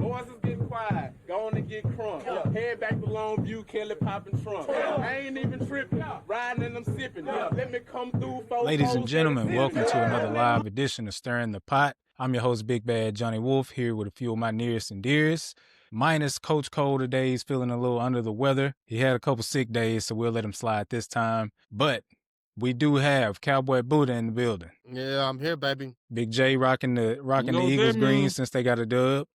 Boys is getting quiet. Go on and get crunk. Head back to Longview, Kelly popping trunk. I ain't even tripping. Riding and I'm sipping. Let me come through. Ladies and gentlemen, welcome to another live edition of Stirring the Pot. I'm your host, Big Bad Johnny Wolf, here with a few of my nearest and dearest. Minus Coach Cole today. He's feeling a little under the weather. He had a couple sick days, so we'll let him slide this time. But we do have Cowboy Buddha in the building. Yeah, I'm here, baby. Big J rocking the Eagles green since they got a dub.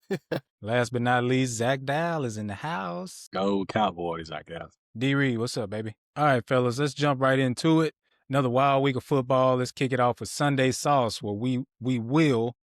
Last but not least, Zach Dial is in the house. Go Cowboys, I guess. D. Reed, what's up, baby? All right, fellas, let's jump right into it. Another wild week of football. Let's kick it off with Sunday Sauce, where we will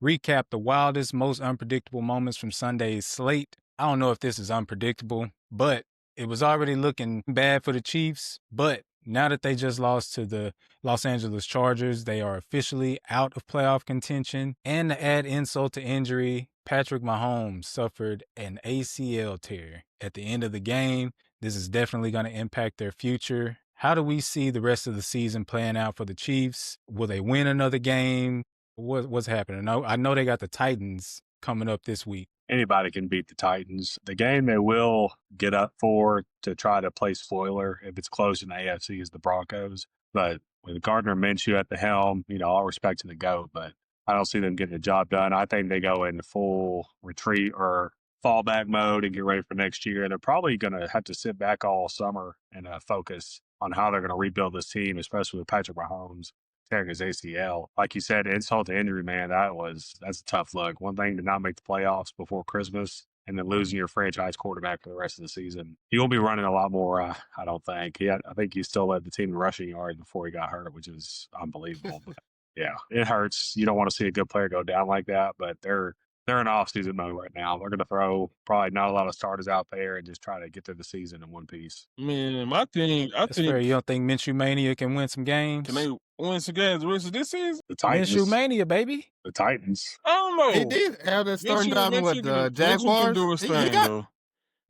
recap the wildest, most unpredictable moments from Sunday's slate. I don't know if this is unpredictable, but it was already looking bad for the Chiefs. But now that they just lost to the Los Angeles Chargers, they are officially out of playoff contention. And to add insult to injury, Patrick Mahomes suffered an ACL tear at the end of the game. This is definitely going to impact their future. How do we see the rest of the season playing out for the Chiefs? Will they win another game? What's happening? I know they got the Titans coming up this week. Anybody can beat the Titans. The game they will get up for to try to play spoiler if it's close in the AFC is the Broncos. But with Gardner Minshew at the helm, all respect to the GOAT, but I don't see them getting the job done. I think they go into full retreat or fallback mode and get ready for next year. And they're probably going to have to sit back all summer and focus on how they're going to rebuild this team, especially with Patrick Mahomes tearing his ACL. Like you said, insult to injury, man, that's a tough look. One thing to not make the playoffs before Christmas and then losing your franchise quarterback for the rest of the season. He will be running a lot more, I don't think. I think he still led the team in rushing yards before he got hurt, which is unbelievable. But yeah, it hurts. You don't want to see a good player go down like that, but they're in off-season mode right now. They're going to throw probably not a lot of starters out there and just try to get through the season in one piece. Man, my thing, That's fair. You don't think Minshew Mania can win some games? Can they win some games the rest of this season? The Titans. Minshew Mania, baby. The Titans. I don't know. He did have that starting job with the Jaguars. Minshew can do his thing, though.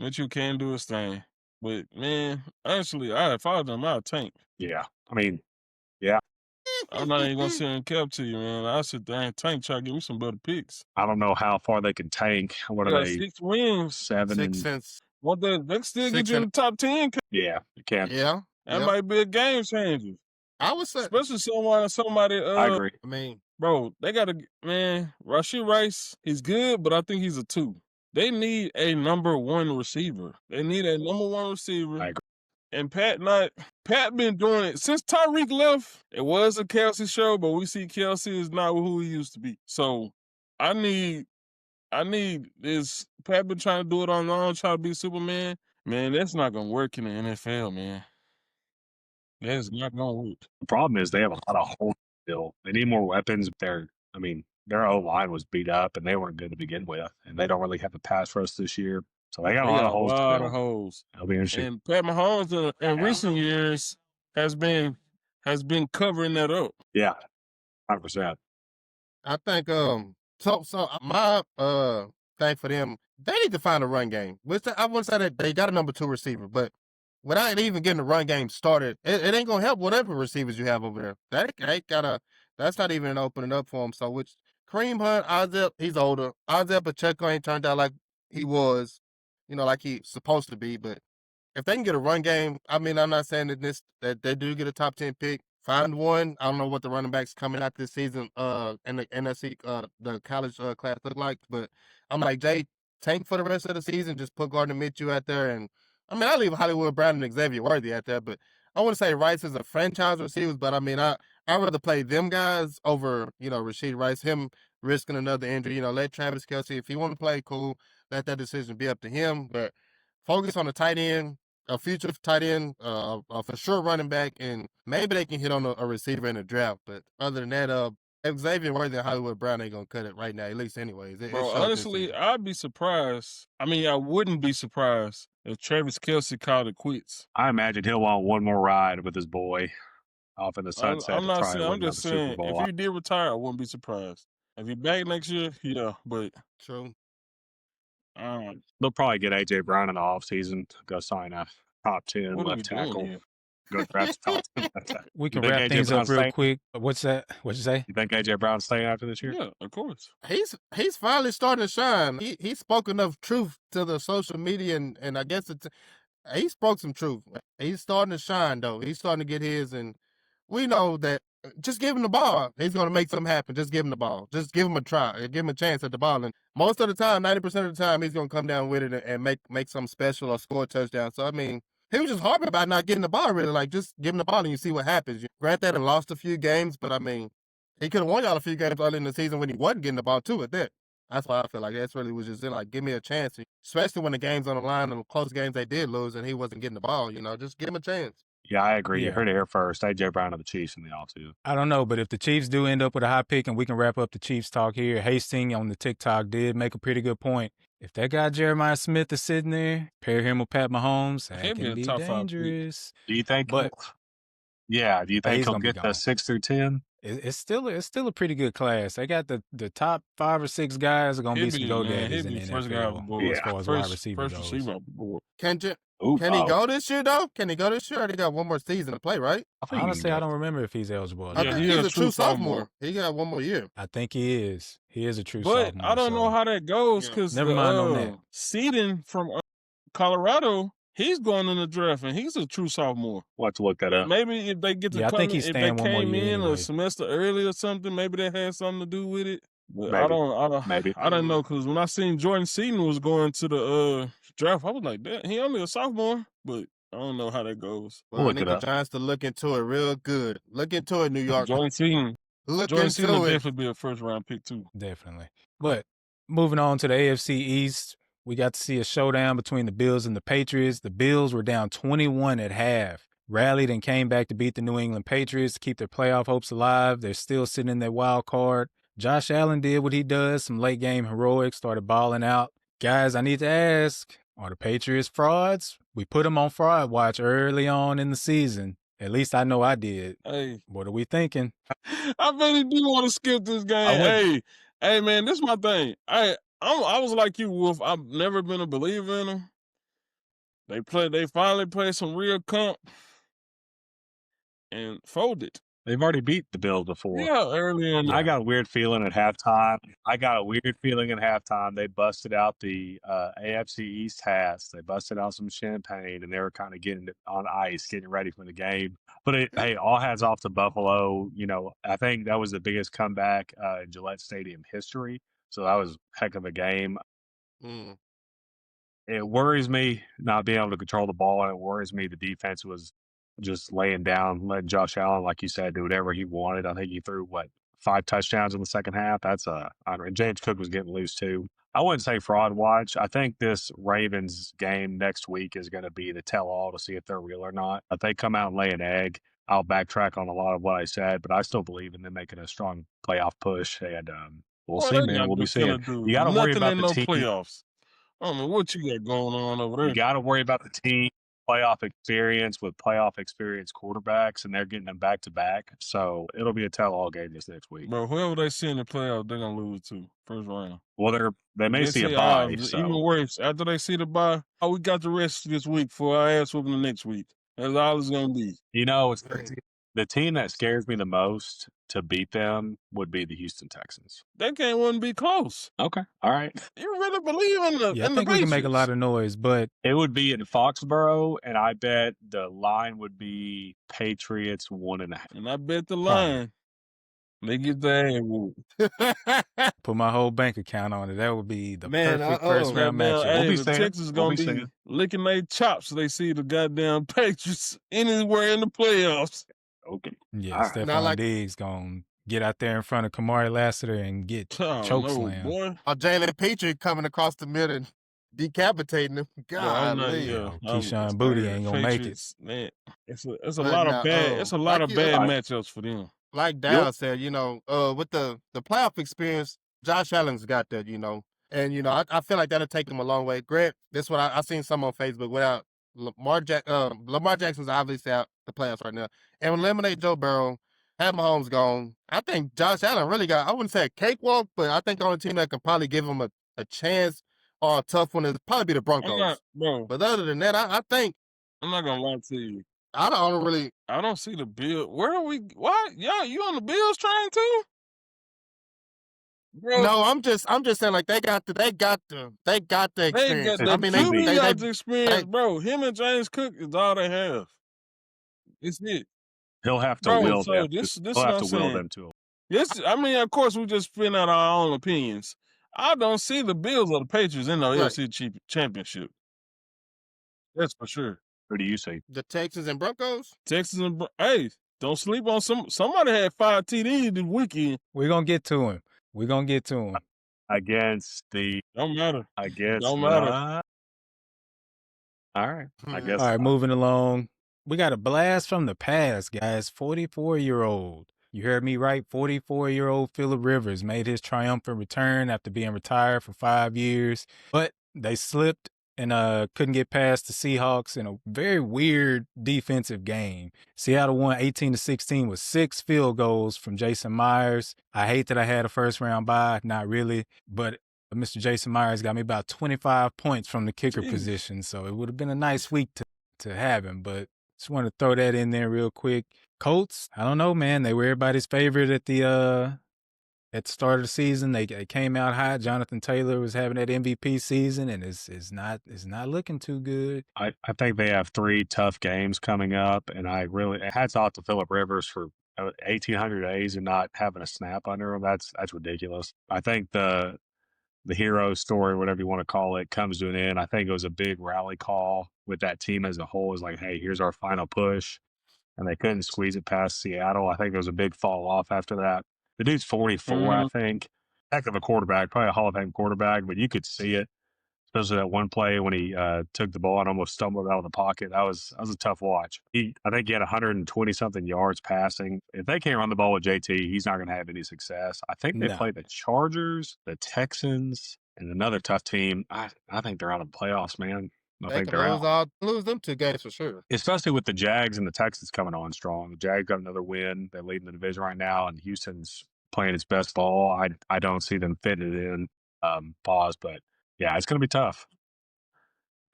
Minshew can do his thing. But, man, actually, if I was them, I'd tank. Yeah. I mean, yeah. I'm not even going to sit and cap to you, man. I'll sit there and tank, try to get me some better picks. I don't know how far they can tank. What are they? 6 wins. 7 6 cents. Well, they can still get you in the top 10. Yeah, you can. Yeah. That might be a game changer. I would say. Especially somebody. I agree. I mean, bro, they got to, man, Rashee Rice, he's good, but I think he's a 2. They need a number 1 receiver. They need a number 1 receiver. I agree. And Pat been doing it since Tyreek left. It was a Kelsey show, but we see Kelsey is not who he used to be. So I need this. Pat been trying to do it on his own, try to be Superman. Man, that's not gonna work in the NFL, man. That's not gonna work. The problem is they have a lot of holes still. They need more weapons. Their O-line was beat up and they weren't good to begin with. And they don't really have a pass rush this year. So they got a lot of holes. It'll be interesting. And Pat Mahomes in recent years has been covering that up. Yeah, 100%. I think so my thing for them, they need to find a run game. Which I wouldn't say that they got a number 2 receiver, but without even getting the run game started, it ain't gonna help whatever receivers you have over there. That's not even opening up for them. So which Kareem Hunt, Isaiah, he's older. Isaiah Pacheco ain't turned out like he was, like he's supposed to be. But if they can get a run game, I mean, I'm not saying that they do get a top 10 pick. Find one. I don't know what the running backs coming out this season in the NFC the college class look like, but I'm like, Jay, tank for the rest of the season. Just put Gardner Minshew out there, and I mean, I leave Hollywood Brown and Xavier Worthy out there, but I wouldn't say Rice is a franchise receiver, but I mean, I'd rather play them guys over, Rashee Rice, him risking another injury. Let Travis Kelce, if he want to play, cool. Let that decision be up to him, but focus on the tight end, a future tight end, for sure running back, and maybe they can hit on a receiver in the draft. But other than that, Xavier Worthy and Hollywood Brown ain't gonna cut it right now, at least anyways. Bro, honestly, I'd be surprised. I mean, I wouldn't be surprised if Travis Kelce called it quits. I imagine he'll want one more ride with his boy off in the sunset. I'm just saying, if he did retire, I wouldn't be surprised. If he back next year, yeah, but true. They'll probably get A.J. Brown in the offseason to go sign a top 10 left tackle. Go draft Dalton. We can think wrap AJ things up Brown's real staying? quick. What's that? What'd you say? You think AJ Brown's staying after this year? Yeah, of course. He's finally starting to shine. He spoke enough truth to the social media, and I guess he spoke some truth. He's starting to shine, though. He's starting to get his, and we know that just give him the ball. He's going to make something happen. Just give him the ball. Just give him a try. Give him a chance at the ball. And most of the time, 90% of the time, he's going to come down with it and make something special or score a touchdown. So, I mean, he was just harping about not getting the ball, really. Like, just give him the ball and you see what happens. Grant that and lost a few games, but, I mean, he could have won y'all a few games early in the season when he wasn't getting the ball, too, at that. That's why I feel like that's really was just like, give me a chance, especially when the game's on the line and the close games they did lose and he wasn't getting the ball, just give him a chance. Yeah, I agree. Yeah. You heard it here first. AJ Brown to the Chiefs in the offseason. I don't know, but if the Chiefs do end up with a high pick and we can wrap up the Chiefs talk here, Hastings on the TikTok did make a pretty good point. If that guy Jeremiah Smith is sitting there, pair him with Pat Mahomes, that He'll be can a be top 5 pick. dangerous. Do you think? But do you think he's he'll gonna be get the gone. 6 through 10? It's still a pretty good class. They got the top 5 or 6 guys are gonna be some go-daddies in the First guy off the NFL board. as far as wide receiver First goes. receiver off the board. Can he go this year, though? Can he go this year? Or he got one more season to play, right? Honestly, I don't remember if he's eligible. I think he's a true sophomore. He got one more year. I think he is. He is a true But sophomore. I don't know how that goes because Never mind on that. Seeding from Colorado, he's going in the draft and he's a true sophomore. We'll have to look that up. Maybe if they get to I come, think he's if they staying one more came year in anyway. a semester early or something, maybe that had something to do with it. But Maybe. I don't know because when I seen Jordan Seaton was going to the draft, I was like, "That he only a sophomore," but I don't know how that goes. Well, I Look need it the up. Giants to look into it real good. Look into it, New York. Jordan Seaton Look will into it. definitely be a first round pick too. Definitely. But moving on to the AFC East, we got to see a showdown between the Bills and the Patriots. The Bills were down 21 at half, rallied and came back to beat the New England Patriots to keep their playoff hopes alive. They're still sitting in their wild card. Josh Allen did what he does, some late game heroics, started balling out. Guys, I need to ask, are the Patriots frauds? We put them on fraud watch early on in the season. At least I know I did. Hey, What are we thinking? I really do want to skip this game. Hey, man, this is my thing. I was like you, Wolf. I've never been a believer in them. They finally played some real comp and folded. They've already beat the Bills before. Yeah, early in. I got a weird feeling at halftime. They busted out the AFC East hats. They busted out some champagne, and they were kind of getting it on ice, getting ready for the game. But hey, all hats off to Buffalo. I think that was the biggest comeback in Gillette Stadium history. So that was a heck of a game. It worries me not being able to control the ball, and it worries me the defense was just laying down, letting Josh Allen, like you said, do whatever he wanted. I think he threw, 5 touchdowns in the second half? That's James Cook was getting loose too. I wouldn't say fraud watch. I think this Ravens game next week is going to be the tell-all to see if they're real or not. If they come out and lay an egg, I'll backtrack on a lot of what I said, but I still believe in them making a strong playoff push, and we'll see, man. We'll be seeing. You got to worry about the team. Playoffs. I don't know what you got going on over there. You got to worry about the team. Playoff experience with playoff experience quarterbacks, and they're getting them back to back. So it'll be a tell-all game this next week. Bro, whoever they see in the playoffs, they're gonna lose to first round. Well, they may see a bye. So. Even worse, after they see the bye, we got the rest this week for our ass whooping the next week. That's all it's gonna be. It's crazy. The team that scares me the most to beat them would be the Houston Texans. That game wouldn't be close. Okay. All right. You really believe in the I think we can make a lot of noise, but it would be in Foxborough, and I bet the line would be Patriots 1.5. And I bet the line they get the ass whooped. put my whole bank account on it. That would be the perfect first round matchup. Hey, the Texans gonna be licking their chops so they see the goddamn Patriots anywhere in the playoffs. Okay. Yeah, right. Stephon Diggs gonna get out there in front of Kamari Lassiter and get chokeslam. Boy. Or Jalen Petrie coming across the middle and decapitating him. God, Keyshawn Booty ain't gonna make it. Man, it's a lot of bad. It's a lot of bad matchups for them. Like Dal said, with the playoff experience, Josh Allen's got that, and I feel like that'll take him a long way. Grant, this what I seen some on Facebook without. Lamar Jackson's obviously out the playoffs right now. And eliminate Joe Burrow, have Mahomes gone. I think Josh Allen really got, I wouldn't say a cakewalk, but I think the only team that can probably give him a chance or a tough one is probably be the Broncos. But other than that, I think. I'm not going to lie to you. I don't really. I don't see the Bills. Where are we? Why? Yeah, you on the Bills train too? Bro, No, I'm just saying like they got the experience. the I mean, QB got the they experience, bro. Him and James Cook is all they have. It's it, He'll have to bro. will So them. this He'll is what have I'm to will saying. them to him. This, I mean, of course, we just spin out our own opinions. I don't see the Bills or the Patriots in the AFC championship. That's for sure. Who do you see? the Texans and Broncos. Texas and hey, don't sleep on somebody had 5 TDs this weekend. We're gonna get to him. Against the Don't matter. against Don't matter. All right. I guess. All right, moving along. We got a blast from the past, guys. 44-year-old. You heard me right. 44-year-old Phillip Rivers made his triumphant return after being retired for 5 years, but they slipped and couldn't get past the Seahawks in a very weird defensive game. Seattle won 18-16 with 6 field goals from Jason Myers. I hate that I had a first-round bye. Not really, but Mr. Jason Myers got me about 25 points from the kicker position, so it would have been a nice week to have him, but just want to throw that in there real quick. Colts, I don't know, man. They were everybody's favorite at the start of the season. They came out hot. Jonathan Taylor was having that MVP season, and it's not looking too good. I think they have 3 tough games coming up, and I really hats off to Phillip Rivers for 1,800 days and not having a snap under him. That's ridiculous. I think the hero story, whatever you want to call it, comes to an end. I think it was a big rally call with that team as a whole. It's like, hey, here's our final push. And they couldn't squeeze it past Seattle. I think there was a big fall off after that. The dude's 44, I think. Heck of a quarterback, probably a Hall of Fame quarterback, but you could see it, especially that one play when he took the ball and almost stumbled out of the pocket. That was a tough watch. I think he had 120-something yards passing. If they can't run the ball with JT, he's not going to have any success. I think they play the Chargers, the Texans, and another tough team. I think they're out of the playoffs, man. I think they're out. Lose them 2 games for sure. Especially with the Jags and the Texans coming on strong. The Jags got another win. They're leading the division right now, and Houston's playing its best ball. I don't see them fitting it in. Pause, but yeah, it's going to be tough.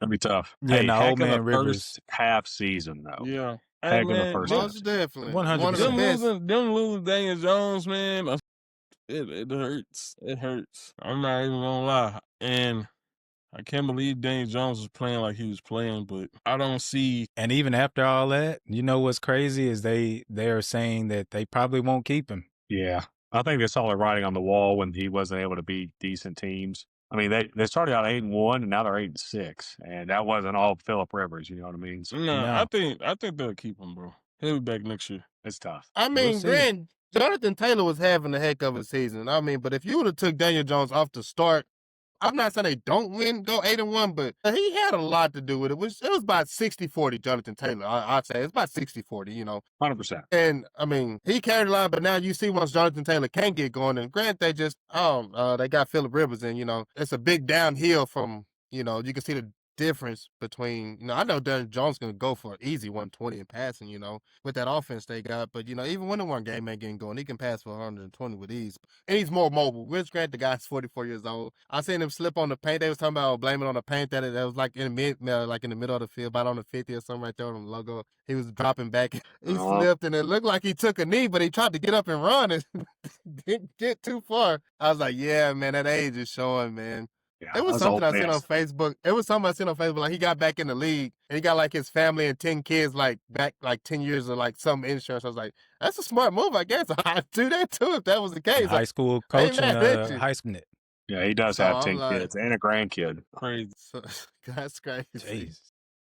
It'll be tough. Yeah, hey, now old man Rivers. First half season though. Yeah, Heck of the first half. Most definitely. 100%. Them losing Daniel Jones, man. It hurts. It hurts. I'm not even gonna lie, and I can't believe Daniel Jones was playing like he was playing, but I don't see. And even after all that, you know what's crazy is they are saying that they probably won't keep him. Yeah, I think they saw the writing on the wall when he wasn't able to beat decent teams. I mean, they started out 8-1, and now they're 8-6, and that wasn't all Phillip Rivers. You know what I mean? So, No, I think they'll keep him, bro. He'll be back next year. It's tough. I mean, Jonathan Taylor was having a heck of a season. I mean, but if you would have took Daniel Jones off the start, I'm not saying they don't go 8-1, but he had a lot to do with it. It was about 60-40, Jonathan Taylor. I'd say it's about 60-40, you know. 100%. And, I mean, he carried a lot, but now you see once Jonathan Taylor can't get going, and Grant, they got Phillip Rivers, and, you know, it's a big downhill from, you know, you can see the difference between, you know, I know Daniel Jones going to go for an easy 120 in passing, you know, with that offense they got. But, you know, even when the one game ain't getting going, he can pass for 120 with ease. And he's more mobile. Rich Grant, the guy's 44 years old. I seen him slip on the paint. They was talking about blaming on the paint that was like in the middle of the field, about on the 50 or something right there on the logo. He was dropping back. He slipped, and it looked like he took a knee, but he tried to get up and run and didn't get too far. I was like, yeah, man, that age is showing, man. Yeah, it was something I seen on Facebook. Like he got back in the league and he got like his family and 10 kids like back like 10 years of like some insurance. I was like, that's a smart move, I guess. I'd do that too if that was the case. High school coach and high school. Yeah, he does have 10 kids and a grandkid. Crazy. That's crazy. Jeez.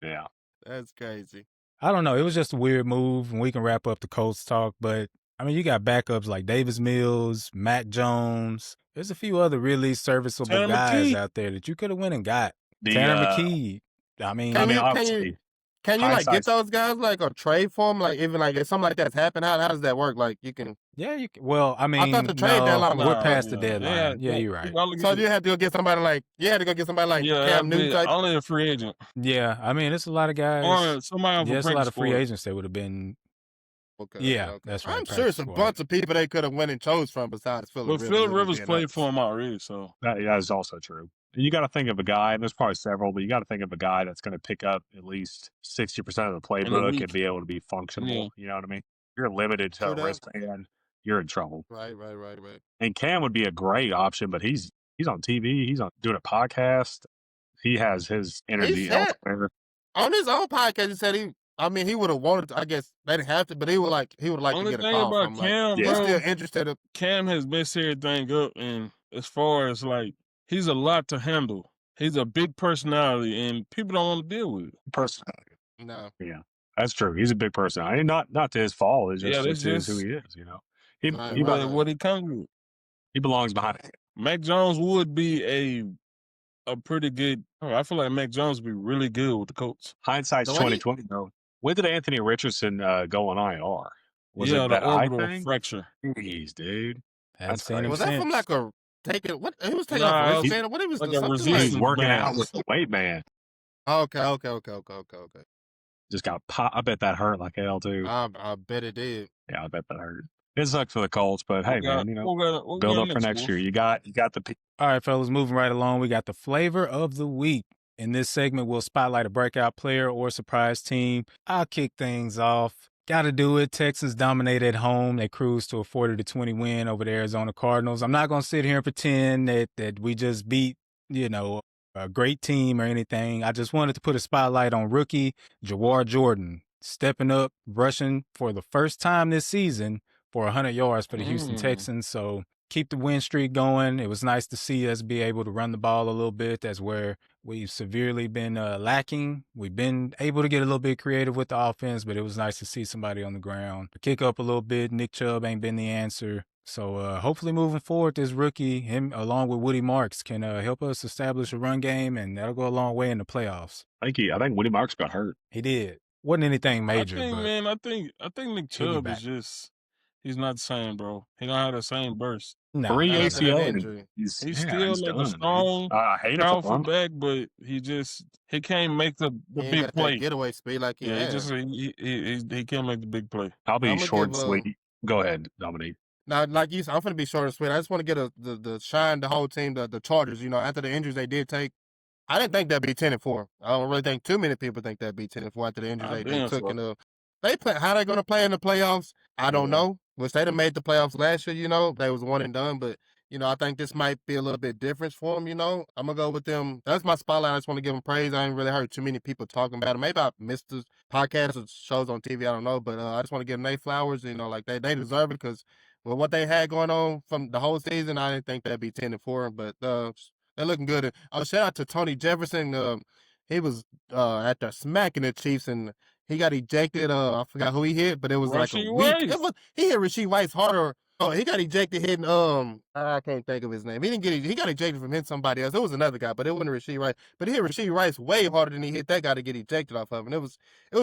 Yeah. That's crazy. I don't know. It was just a weird move, and we can wrap up the Colts talk, but I mean, you got backups like Davis Mills, Mac Jones. There's a few other really serviceable guys out there that you could have went and got. Tanner McKee. I mean, obviously. Can you like get those guys like or trade for them? Like even like if something like that's happened, how does that work? Like you can. Yeah, you can. Well, I mean, I thought the trade deadline was we're past the deadline. Yeah, you're right. So you had to go get somebody like Cam Newton type. Only a free agent. Yeah, I mean, it's a lot of guys. Or somebody there's a lot of free agents that would have been Okay. Yeah, Okay. that's right. I'm sure it's Practice a squad. bunch of people they could have went and chose from besides Phillip But Rivers. Phillip if we're Rivers being played honest. for him already, so That is also true. And you got to think of a guy, and there's probably several, but you got to think of a guy that's going to pick up at least 60% of the in the playbook week. and be able to be functional. Yeah. You know what I mean? You're limited to True a that. wristband. You're in trouble. Right. And Cam would be a great option, but he's on TV. He's on doing a podcast. He has his He energy said elsewhere. on his own podcast, he said he would have wanted to, I guess they didn't have to, but he would like to Only get a thing call about from like Cam, he's bro, still interested. Cam has messed everything up, and as far as like he's a lot to handle. He's a big personality, and people don't want to deal with it. Personality. No. Yeah, that's true. He's a big personality. Not to his fault. It's Yeah, just that's is who just he is. You know, he Right, he, but what he comes with. he belongs behind it. Mac Jones would be a pretty good. I feel like Mac Jones would be really good with the Colts. Hindsight's The way he- 2020 though. When did Anthony Richardson go on IR? Was yeah, it the that eye orbital thing? fracture. Jeez, dude. Hadn't That's seen him Was that from since. like a taking what he was taking Nah, off a it was wristband? What he was like a something He resistance was working out band. with the weight man. Okay. Just got popped. I bet that hurt like hell too. I bet it did. Yeah, I bet that hurt. It sucks for the Colts, but hey, man, you know, we'll build go up for next year. You got the. All right, fellas, moving right along. We got the flavor of the week. In this segment, we'll spotlight a breakout player or surprise team. I'll kick things off. Got to do it. Texans dominated at home. They cruised to a 40-20 win over the Arizona Cardinals. I'm not going to sit here and pretend that we just beat, a great team or anything. I just wanted to put a spotlight on rookie Jawar Jordan, stepping up, rushing for the first time this season for 100 yards for the Houston Texans. So keep the win streak going. It was nice to see us be able to run the ball a little bit. That's where we've severely been lacking. We've been able to get a little bit creative with the offense, but it was nice to see somebody on the ground kick up a little bit. Nick Chubb ain't been the answer. So hopefully moving forward, this rookie, him along with Woody Marks, can help us establish a run game, and that'll go a long way in the playoffs. I think Woody Marks got hurt. He did. Wasn't anything major, I think Nick Chubb is just he's not the same, bro. He don't have the same burst. no. 3 Not after that ACL injury. injuries. He's still like done, a strong, I hate it for powerful him. back, but he can't make the He ain't big got that play. getaway speed like he Yeah, had. he can't make the big play. I'll be I'ma short and give, sweet. Go ahead, Dominique. Now, like you said, I'm gonna be short and sweet. I just want to get the shine the whole team, the Chargers. After the injuries they did take, I didn't think that'd be 10-4. I don't really think too many people think that'd be 10-4 after the injuries they took. They play how they gonna play in the playoffs. I don't know. Which they'd have made the playoffs last year. They was one and done, but I think this might be a little bit different for them. I'm gonna go with them. That's my spotlight. I just want to give them praise. I ain't really heard too many people talking about it. Maybe I missed the podcasts or shows on TV. I don't know, but I just want to give them their flowers. Like they deserve it because with what they had going on from the whole season, I didn't think that'd be 10-4. But they're looking good. Shout out to Tony Jefferson. He was at the smacking the Chiefs and he got ejected. I forgot who he hit, but it was like a week. He hit Rasheed Rice harder. Oh, he got ejected hitting. I can't think of his name. He got ejected from hitting somebody else. It was another guy, but it wasn't Rasheed Rice. But he hit Rasheed Rice way harder than he hit that guy to get ejected off of. And it was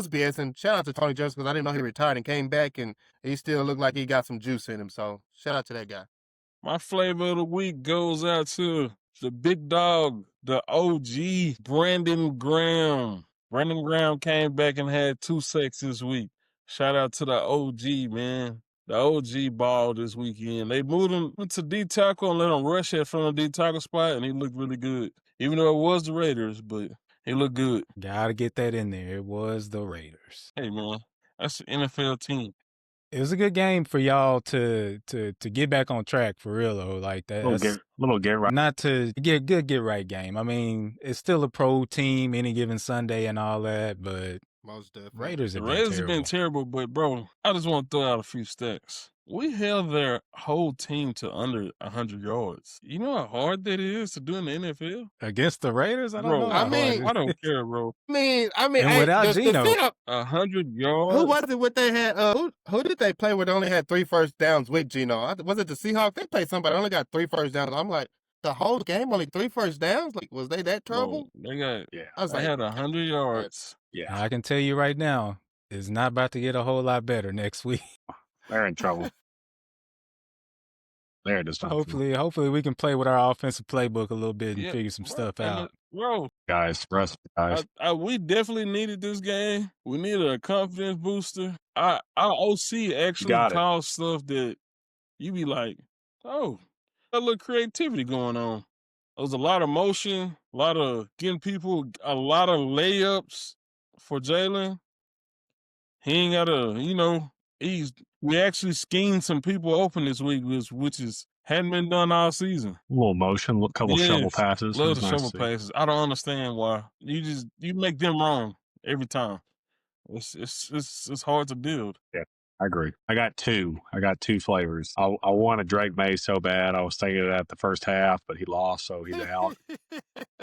BS. And shout out to Tony Jefferson because I didn't know he retired and came back, and he still looked like he got some juice in him. So shout out to that guy. My flavor of the week goes out to the big dog, the OG, Brandon Graham. Brandon Graham came back and had 2 sacks this week. Shout out to the OG, man. The OG ball this weekend. They moved him to D tackle and let him rush it from the D tackle spot, and he looked really good. Even though it was the Raiders, but he looked good. Gotta get that in there. It was the Raiders. Hey, man, that's an NFL team. It was a good game for y'all to get back on track for real though. Like that, Little get right. not to get right game. I mean, it's still a pro team any given Sunday and all that, but Most definitely. Raiders The have Raiders been have been terrible, but bro, I just want to throw out a few stats. We held their whole team to under 100 yards. You know how hard that is to do in the NFL? against the Raiders. I don't Bro, know. I don't care, bro. I mean, And without Geno. 100 yards. Who was it? What they had? Who did they play where they only had 3 first downs with Geno? Was it the Seahawks? They played somebody only got 3 first downs. I'm like, the whole game only 3 first downs. Like, was they that trouble? Bro, they got. Yeah. I was They like, had 100 yards. Yeah. I can tell you right now, it's not about to get a whole lot better next week. They're in trouble. They're dysfunctional. Hopefully we can play with our offensive playbook a little bit and Yeah, figure some bro, stuff out. Guys, rest guys. We definitely needed this game. We needed a confidence booster. Our OC actually got it. called stuff that you be like, oh, a little creativity going on. There was a lot of motion, a lot of getting people, a lot of layups for Jalen. He ain't got we actually schemed some people open this week, which hadn't been done all season. A little motion, a couple shovel passes. Love That's the nice shovel to see. passes. I don't understand why. You make them wrong every time. It's hard to build. Yeah, I agree. I got two flavors. I wanted Drake May so bad. I was thinking of that the first half, but he lost, so he's out.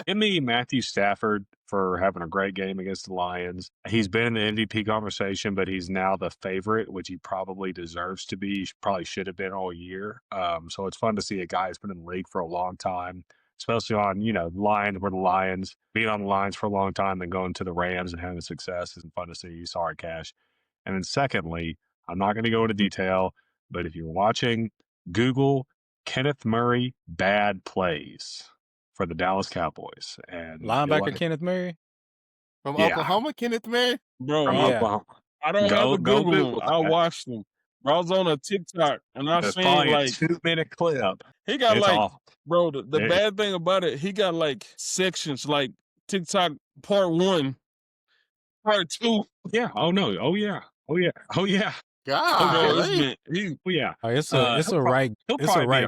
Give me Matthew Stafford for having a great game against the Lions. He's been in the MVP conversation, but he's now the favorite, which he probably deserves to be. He probably should have been all year. So it's fun to see a guy who's been in the league for a long time, especially on, Lions were the Lions. Being on the Lions for a long time and going to the Rams and having success isn't fun to see. Sorry, Cash. And then secondly, I'm not going to go into detail, but if you're watching, Google Kenneth Murray bad plays for the Dallas Cowboys. And linebacker Kenneth Murray? From Oklahoma, Kenneth Murray? Bro, Oklahoma. I don't have to Google him. I watched him. Bro, I was on a TikTok and I seen like a 2-minute clip. He got awful. Bro, the bad thing about it, he got sections like TikTok part 1, part 2. Yeah. Oh no. Oh yeah. God, it's a right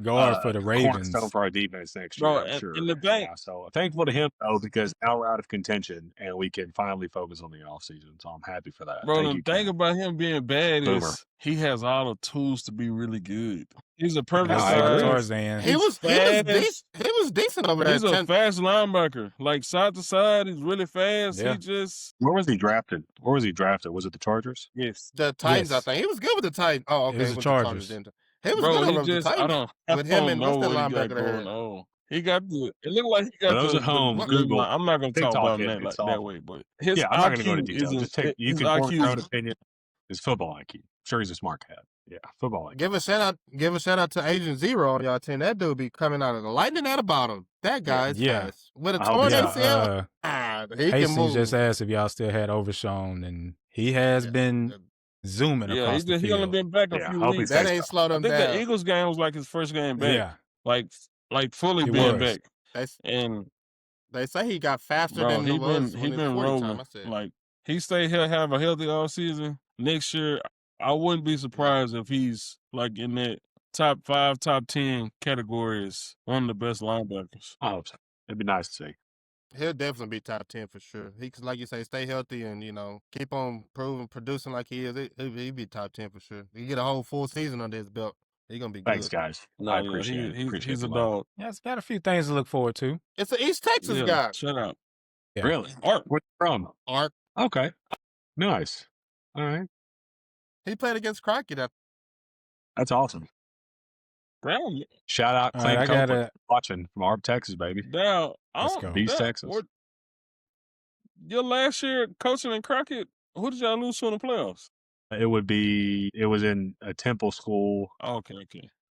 guard for the Ravens. For our defense next year, I'm sure. And the bank. So thankful to him though, because now we're out of contention and we can finally focus on the offseason. So I'm happy for that. Bro, the thing about him being bad is he has all the tools to be really good. He's a perfect Tarzan. He was decent over there. He's a fast linebacker, side to side. He's really fast. Yeah. Where was he drafted? Was it the Chargers? Yes, the Titans. I think he was good with the Titans. Oh, okay, it was the Chargers. He was good with the Titans. With him and what's the linebacker there? He got the. It looked like he got those at home. Google. I'm not going to talk about him that way, but his I'm not going to go into IQ detail. You can form your own opinion. His football IQ. I'm sure he's a smart cat. Yeah, football IQ. Give a shout out to Agent Zero on y'all team. That dude be coming out of the lightning at the bottom. That guy is fast. With a torn ACL, he can move. just asked if y'all still had Overshown, and he has been zooming across the field. He only been back a few weeks. That ain't slowed him down. I think the Eagles game was his first game back. Yeah. Like fully being back. And they say he got faster than he was. He been rolling. He have a healthy all season. Next year, I wouldn't be surprised if he's in that top 5, top 10 category as one of the best linebackers. I hope so. It'd be nice to see. He'll definitely be top 10 for sure. He can, like you say, stay healthy and, keep on producing like he is. He'll be top 10 for sure. He get a whole full season under his belt. He's going to be good. Thanks, guys. I appreciate it. He's a dog. Yeah, it's got a few things to look forward to. It's an East Texas guy. Shut up. Yeah. Really? Art. Where's he from? Art. Okay. Nice. All right. He played against Crockett. That's awesome. Brown. Shout out Clay Copeland watching from Arp, Texas, baby. Now, Let's go. East Texas. Your last year coaching in Crockett, who did y'all lose to in the playoffs? It was in a Temple school. Oh, okay.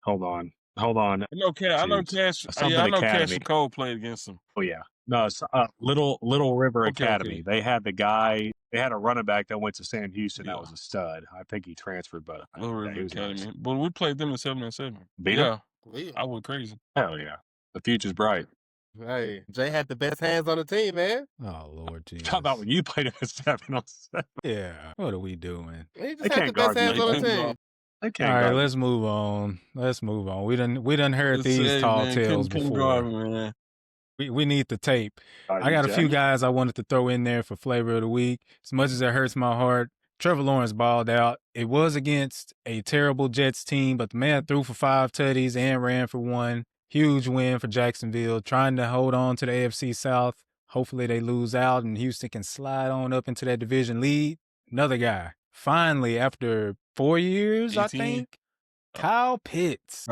Hold on. I know Cash and Cole played against him. Oh yeah. No, it's Little River Academy. Okay. They had a running back that went to Sam Houston that was a stud. I think he transferred, but Little River Academy. Nice. But we played them in 7-7. Beat them? I went crazy. Hell yeah. The future's bright. Hey, Jay had the best hands on the team, man. Oh, Lord Jesus. How about when you played at 7-on-7? Yeah. What are we doing? He just had the best hands on the team. All right, let's move on. We done heard these tall tales before. We need the tape. I got a few guys I wanted to throw in there for flavor of the week. As much as it hurts my heart, Trevor Lawrence balled out. It was against a terrible Jets team, but the man threw for 5 tutties and ran for 1. Huge win for Jacksonville, trying to hold on to the AFC South. Hopefully they lose out and Houston can slide on up into that division lead. Another guy, finally, after 4 years, 18. I think, Kyle Pitts.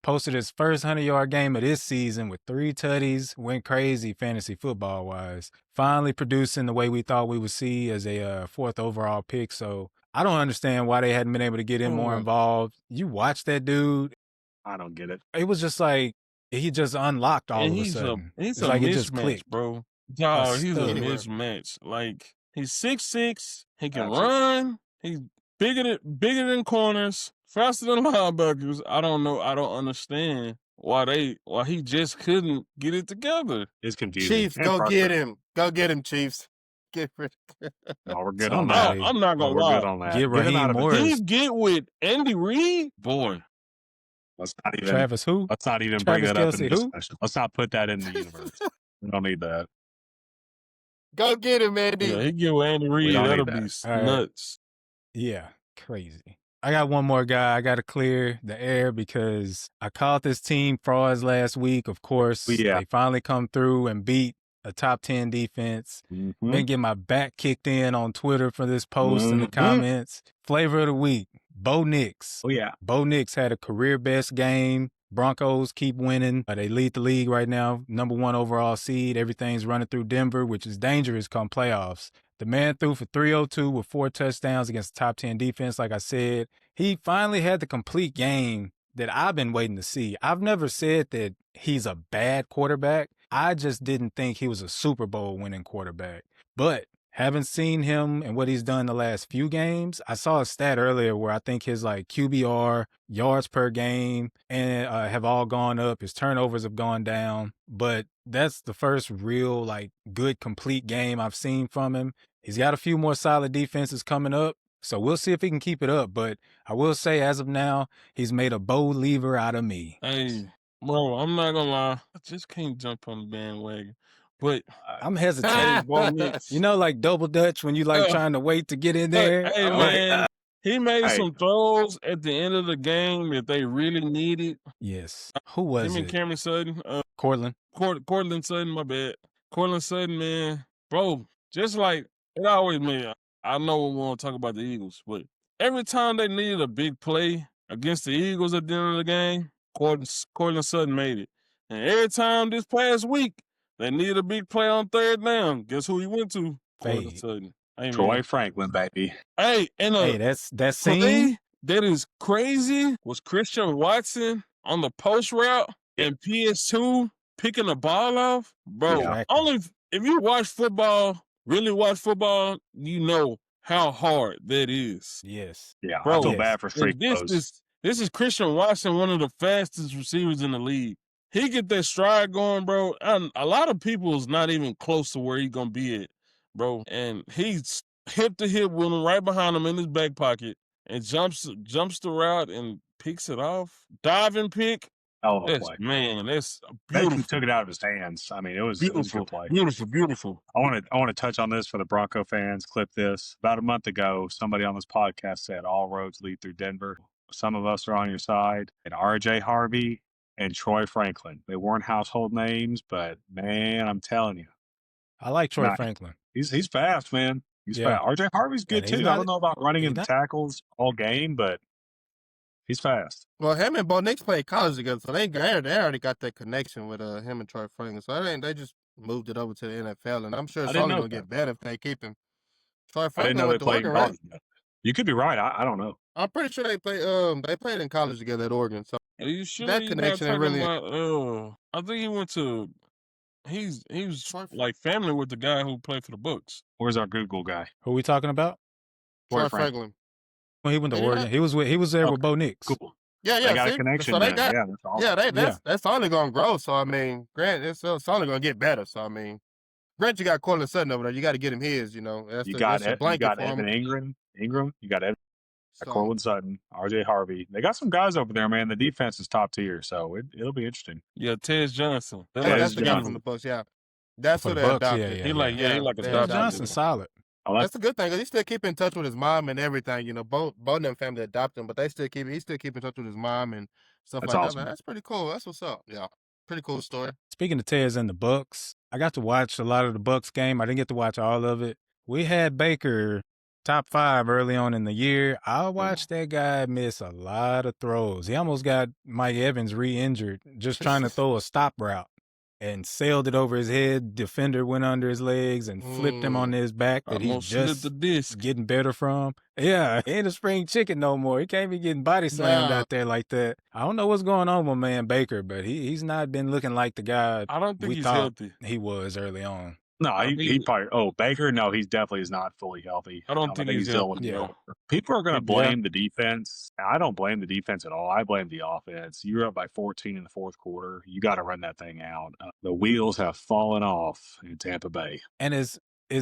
Posted his first 100-yard game of this season with 3 tutties. Went crazy fantasy football-wise. Finally producing the way we thought we would see as a 4th overall pick. So I don't understand why they hadn't been able to get him more involved. You watch that dude. I don't get it. It was just like he just unlocked all And of a he's sudden. He's It's a like it just mismatch, clicked. bro. Dog, he's a stud. Anyway. mismatch. Like he's 6'6", he can Absolutely. run. He's bigger than corners, faster than linebackers. I don't know. I don't understand why he just couldn't get it together. It's confusing. Chiefs, And go get frustrating. him. Go get him, Chiefs. Get rid. No, we're good on that. Somebody I'm not gonna We're lie. good on that. get him Raheem out of it. Morris. He get with Andy Reid, boy. Let's not even. Travis who? Let's not even bring Travis that up in Kelce the who? discussion. Let's not put that in the universe. We don't need that. Go get him, Andy. Yeah, he get with Andy Reid. don't That'll need be that. All right. nuts. Yeah, crazy. I got one more guy. I got to clear the air because I called this team frauds last week. Of course, Yeah. they finally come through and beat a top 10 defense. Mhm. Been getting my back kicked in on Twitter for this post in the Mhm. comments. Flavor of the week, Bo Nix. Oh yeah. Bo Nix had a career best game. Broncos keep winning. They lead the league right now, number 1 overall seed. Everything's running through Denver, which is dangerous come playoffs. The man threw for 302 with 4 touchdowns against the top 10 defense, like I said. He finally had the complete game that I've been waiting to see. I've never said that he's a bad quarterback. I just didn't think he was a Super Bowl winning quarterback. But having seen him and what he's done the last few games, I saw a stat earlier where I think his like QBR, yards per game, and have all gone up. His turnovers have gone down. But that's the first real like good complete game I've seen from him. He's got a few more solid defenses coming up. So we'll see if he can keep it up. But I will say, as of now, he's made a Bo lever out of me. Hey, bro, I'm not gonna lie. I just can't jump on the bandwagon. But I'm hey, hesitating. Bo Nix. You know, like double dutch when you like trying to wait to get in there. Hey, I'm man, he made Hey. some throws at the end of the game that they really needed. Yes. Who was Him and it? Cameron Sutton, Cortland. Cortland Sutton, my bad. Cortland Sutton, man, bro, just like it always, man. I know we want to talk about the Eagles, but every time they needed a big play against the Eagles at the end of the game, Cortland Sutton made it. And every time this past week they needed a big play on third down, guess who he went to? Cortland Fade. Sutton. Hey, Troy man. Franklin, baby. Hey, and Hey, that scene. play that is crazy was Christian Watson on the post route and PS2 picking the ball off. Bro, Yeah. only if you watch football, really watch football, you know how hard that is. Yes. Yeah, Bro, I feel yes. bad for street And clothes. this is Christian Watson, one of the fastest receivers in the league. He get that stride going, bro. And a lot of people is not even close to where he gonna be at, bro. And he's hip to hip with him right behind him in his back pocket and jumps the route and picks it off. Diving pick. Hell of a That's play. man, that's Basically beautiful. took it out of his hands. I mean, it was a Beautiful, good play. beautiful. I want to touch on this for the Bronco fans. Clip this. About a month ago, somebody on this podcast said all roads lead through Denver. Some of us are on your side. And R.J. Harvey and Troy Franklin. They weren't household names, but man, I'm telling you, I like Troy Nah. Franklin. he's fast, man. He's Yeah. fast. R.J. Harvey's good And he's too. I not- don't know about running he's into not- tackles all game, but he's fast. Well, him and Bo Nix played college together, so they already got that connection with him and Troy Franklin. So they just moved it over to the NFL, and I'm sure I it's didn't only know gonna that. get better if they keep him. Troy I didn't Franklin know they went to played Oregon, in right? college together. You could be right. I don't know. I'm pretty sure they played in college together at Oregon. So Are you sure That you're connection not ain't talking really- about I think he went to he was Troy- like family with the guy who played for the Bucks. Where's our Google guy? Who we talking about? Troy Franklin. Franklin. When he went to Maybe Oregon, not. he was there with Bo Nix. Cool. Yeah, They got see? a connection So they there. got, Yeah, that's awesome. that's only gonna grow. So I mean, Grant, it's only gonna get better. So I mean, Grant, you got Cortland Sutton over there. You got to get him his. You know, that's You a, got that's a it. You blanket got for him. Evan Ingram. You got Evan So, Cortland Sutton, R.J. Harvey. They got some guys over there, man. The defense is top tier, so it'll be interesting. Yeah, Tez Johnson. yeah, Yeah, that's it's the guy Johnson. from the Bucks. Yeah, that's For who the they Bucks, adopted. yeah. He like Yeah, he like a they Ted adopted Johnson's solid. I like That's a good thing because he still keep in touch with his mom and everything. You know, both of them family adopted him, but he still keep in touch with his mom and stuff That's like awesome. that. That's pretty cool. That's what's up. Yeah, pretty cool story. Speaking of Tez and the Bucks, I got to watch a lot of the Bucks game. I didn't get to watch all of it. We had Baker top 5 early on in the year. I watched that guy miss a lot of throws. He almost got Mike Evans re-injured just trying to throw a stop route. and sailed it over his head. Defender went under his legs and flipped him on his back that he's Almost slit just the disc. getting better from. Yeah, he ain't a spring chicken no more. He can't be getting body slammed Nah. out there like that. I don't know what's going on with man Baker, but he's not been looking like the guy I don't think we he's thought healthy. he was early on. No, I he mean- probably. Oh, Baker. No, he definitely is not fully healthy. I don't think he's still. healthy. Yeah. No. People are going to Yeah. blame the defense. I don't blame the defense at all. I blame the offense. You're up by 14 in the fourth quarter. You got to run that thing out. The wheels have fallen off in Tampa Bay. And it's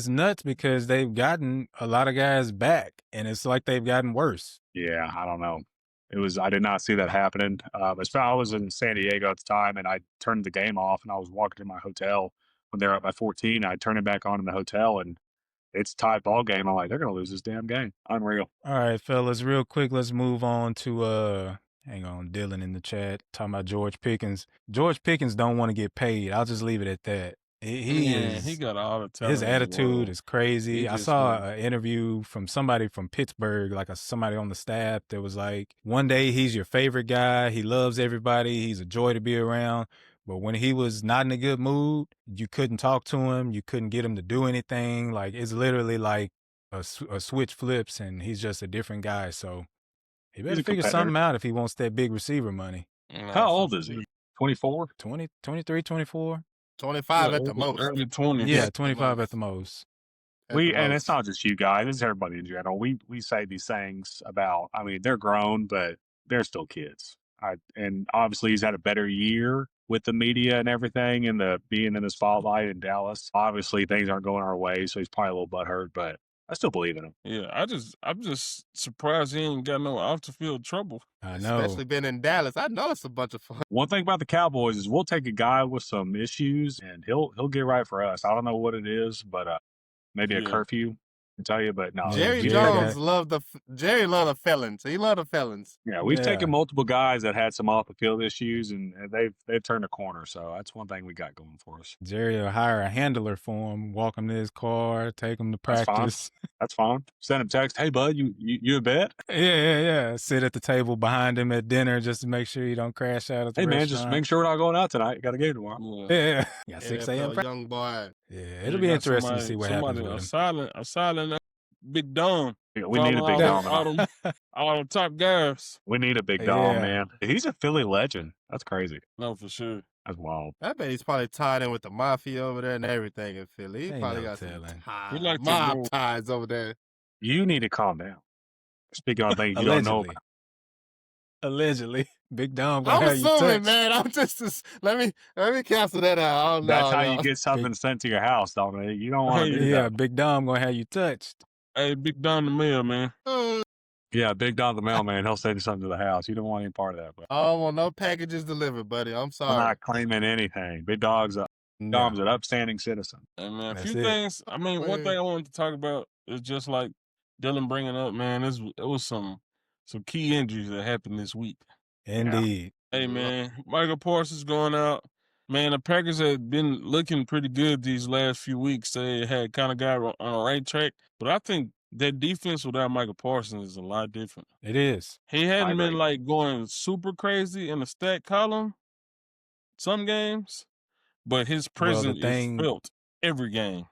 nuts because they've gotten a lot of guys back, and it's like they've gotten worse. Yeah, I don't know. I did not see that happening. I was in San Diego at the time, and I turned the game off, and I was walking to my hotel when they were up by 14. I turned it back on in the hotel, and it's tied ball game. I'm like, they're going to lose this damn game. Unreal. All right, fellas, real quick, let's move on to hang on, Dylan in the chat talking about George Pickens. George Pickens don't want to get paid. I'll just leave it at that. He got all the talent. His attitude is crazy. He I just saw don't. an interview from somebody from Pittsburgh, like somebody on the staff that was like, one day he's your favorite guy. He loves everybody. He's a joy to be around. But when he was not in a good mood, you couldn't talk to him. You couldn't get him to do anything. Like, it's literally like a switch flips and he's just a different guy. So he better a figure competitor. something out if he wants that big receiver money. How old is he? 24? 20, 23, 24? 25 at the most. Early 20s. Yeah, at the 25 most. at the most. At the And most. it's not just you guys, it's everybody in general. We say these things about, I mean, they're grown, but they're still kids. And obviously he's had a better year with the media and everything and the being in the spotlight in Dallas. Obviously things aren't going our way, so he's probably a little butthurt, but I still believe in him. Yeah, I'm just surprised he ain't got no off the field trouble. I know. Especially been in Dallas. I know it's a bunch of fun. One thing about the Cowboys is we'll take a guy with some issues and he'll get right for us. I don't know what it is, but maybe a Yeah. curfew. I can tell you, but no. Jerry Jerry Jones got- loved Jerry loved the felons. He loved the felons. Yeah, we've Yeah. taken multiple guys that had some off the field issues, and they've turned a corner. So that's one thing we got going for us. Jerry will hire a handler for him, walk him to his car, take him to That's fine. practice. That's fine. Send him text. Hey, bud, you a bet? Yeah. Sit at the table behind him at dinner just to make sure he don't crash out at the Hey, man, restaurant. just make sure we're not going out tonight. You got a game tomorrow. Yeah. Yeah. 6 a.m. NFL young boy. Yeah, You it'll be got interesting to see what happens somebody, with him. a silent Big Dom. Yeah, we need a big All dom. them- all the top guys. We need a big dom, Yeah. man. He's a Philly legend. That's crazy. No, for sure. That's wild. I bet he's probably tied in with the mafia over there and everything in Philly. He Ain't probably no got some telling. ties, We like to mob go- ties over there. You need to calm down. Speaking on things you don't know Allegedly. about. Allegedly. Big Dom gonna I'm have you assuming, touched. man. I'm just let me cancel that out. I don't That's know, how no. you get something sent to your house, Dominic. You don't want to do Yeah, that. Big Dom gonna have you touched. Hey, Big Don the Mayor, man. Yeah, Big Dom the mailman, he'll send you something to the house. You don't want any part of that. But I don't want no packages delivered, buddy. I'm I'm sorry. not claiming anything. Big Dom's No. an upstanding citizen. And man, a That's few it. things. I mean, one Wait. thing I wanted to talk about is just like Dylan bringing up, man. It was some key injuries that happened this week. Indeed. Hey, Yeah. man, Michael Parsons going out. Man, the Packers had been looking pretty good these last few weeks. They had kind of got on the right track, but I think that defense without Michael Parsons is a lot different. It is. He hadn't been agree. like going super crazy in the stat column some games, but his Well, the presence thing- is felt every game.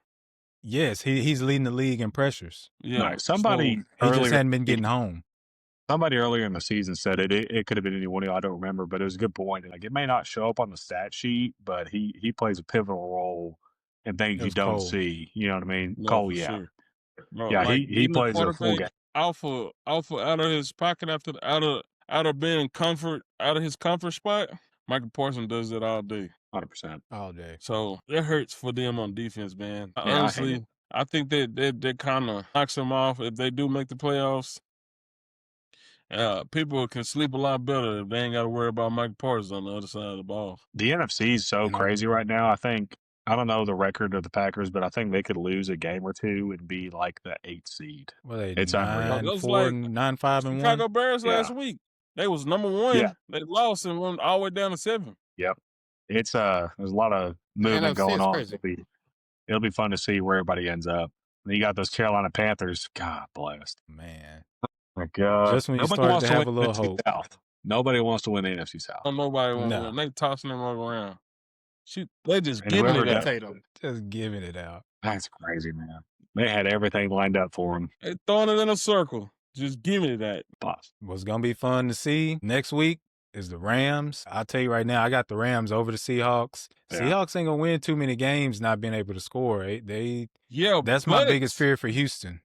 Yes, he's leading the league in pressures. Yeah, Nice. Somebody He earlier, just hadn't been getting home. somebody earlier in the season said it could have been anyone. I don't remember, but it was a good point. Like it may not show up on the stat sheet, but he plays a pivotal role in things It you was don't Cole. see. You know what I mean? No, Cole, for yeah, sure. Bro, yeah. like, He getting the plays a full quarterback game. Alpha out of his pocket out of being out of his comfort spot. Michael Parsons does that all day. 100%. All day. So it hurts for them on defense, man. I hate Honestly, it. I think that kind of knocks them off if they do make the playoffs. People can sleep a lot better if they ain't got to worry about Michael Parsons on the other side of the ball. The NFC is so You know? crazy right now. I don't know the record of the Packers, but I think they could lose a game or two and be like the 8th seed. Well, they It's unreal. 9-4, 9-5 and Chicago 1. Bears Yeah. last week, they was number one. Yeah. They lost and went all the way down to 7. It's there's a lot of movement NFC going is on. crazy. It'll be fun to see where everybody ends up. Then you got those Carolina Panthers. God bless. Man. My God. Just when you Nobody started wants to have win a the little NFC hope. South. Nobody wants to win the NFC South. Nobody want No. to win. They tossing them all around. They just And giving whoever it out. Tatum. Just giving it out. That's crazy, man. They had everything lined up for him. They throwing it in a circle, just giving it out. Boss. What's going to be fun to see next week is the Rams. I'll tell you right now, I got the Rams over the Seahawks. Yeah. Seahawks ain't going to win too many games not being able to score. That's my biggest fear for Houston.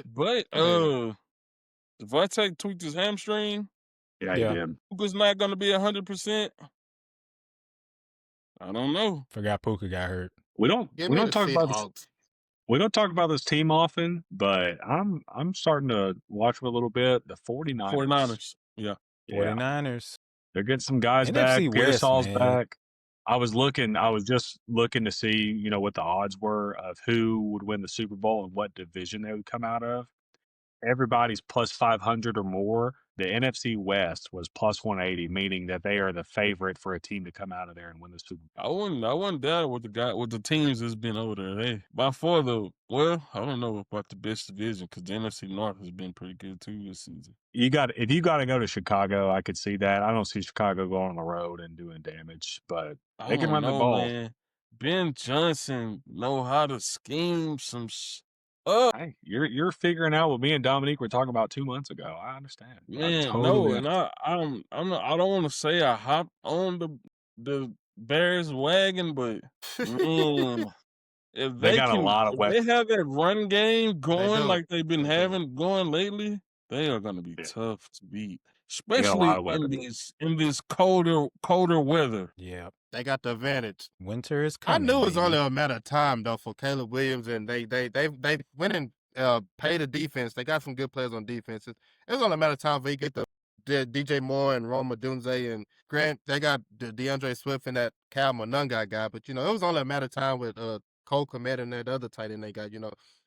But Devontae tweaked his hamstring. Yeah, he did. Puka's not going to be 100%. I don't know. Forgot Puka got hurt. We don't talk about this. We don't talk about this team often, but I'm starting to watch them a little bit. The 49ers. Yeah. 49ers. They're getting some guys NFC back. West, Pearsall's man. back. I was just looking to see, what the odds were of who would win the Super Bowl and what division they would come out of. Everybody's plus 500 or more. The NFC West was plus 180, meaning that they are the favorite for a team to come out of there and win the Super Bowl. I wouldn't doubt with the teams that's been over there. Hey, by far though. Well, I don't know about the best division because the NFC North has been pretty good too this season. If you got to go to Chicago, I could see that. I don't see Chicago going on the road and doing damage, but they can run the ball. Man. Ben Johnson know how to scheme some. Hey, you're figuring out what me and Dominique were talking about 2 months ago. I understand. Man, I don't want to say I hopped on the Bears wagon, but man, if they got a lot of weapons. They have that run game going like they've been having going lately, they are going to be tough to beat, especially in this colder weather. Yeah. They got the advantage. Winter is coming. I knew it was only a matter of time though for Caleb Williams, and they went and paid the defense. They got some good players on defenses. It was only a matter of time for you get the DJ Moore and Rome Odunze and Grant. They got the DeAndre Swift and that Cal Monunga guy, but it was only a matter of time with Cole Kmet and that other tight end they got.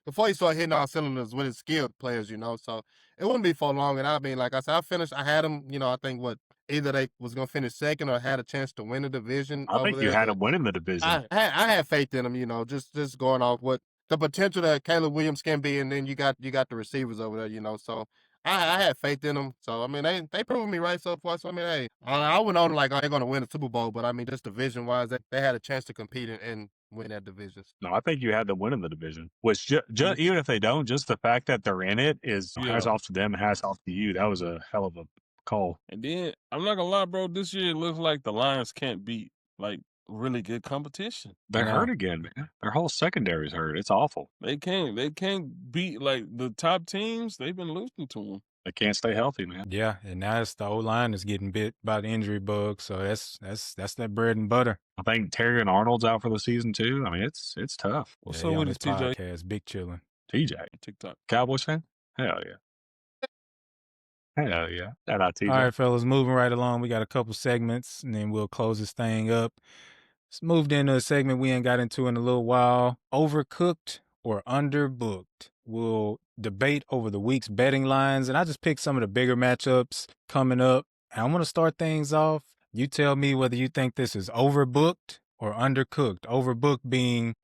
Before he started hitting all cylinders with his skilled players. So it wouldn't be for long. And I mean, like I said, I had them. I think either they was going to finish second or had a chance to win the division. I think you had them winning the division. I had faith in them, just going off what the potential that Caleb Williams can be, and then you got the receivers over there, so I had faith in them. So, I mean, they proved me right so far. So, I mean, hey, I went on like, they're going to win the Super Bowl, but I mean, just division-wise, they had a chance to compete and win that division. No, I think you had them winning the division, which even if they don't, just the fact that they're in it is hats off to them, hats off to you. That was a hell of a call. And then I'm not gonna lie, bro. This year it looks like the Lions can't beat like really good competition. They're hurt again, man. Their whole secondary's hurt. It's awful. They can't beat like the top teams. They've been losing to them. They can't stay healthy, man. Yeah, and now it's the O-line is getting bit by the injury bug, so that's that bread and butter. I think Terry and Arnold's out for the season too. I mean, it's tough. What's up with his TJ? Podcast, big chillin'. TJ, TikTok, Cowboys fan? Hell yeah. Hell yeah. Shout out TJ. All right, fellas, moving right along. We got a couple segments, and then we'll close this thing up. Let's move into a segment we ain't got into in a little while. Overcooked or underbooked? We'll debate over the week's betting lines, and I just picked some of the bigger matchups coming up. And I'm going to start things off. You tell me whether you think this is overbooked or undercooked. Overcooked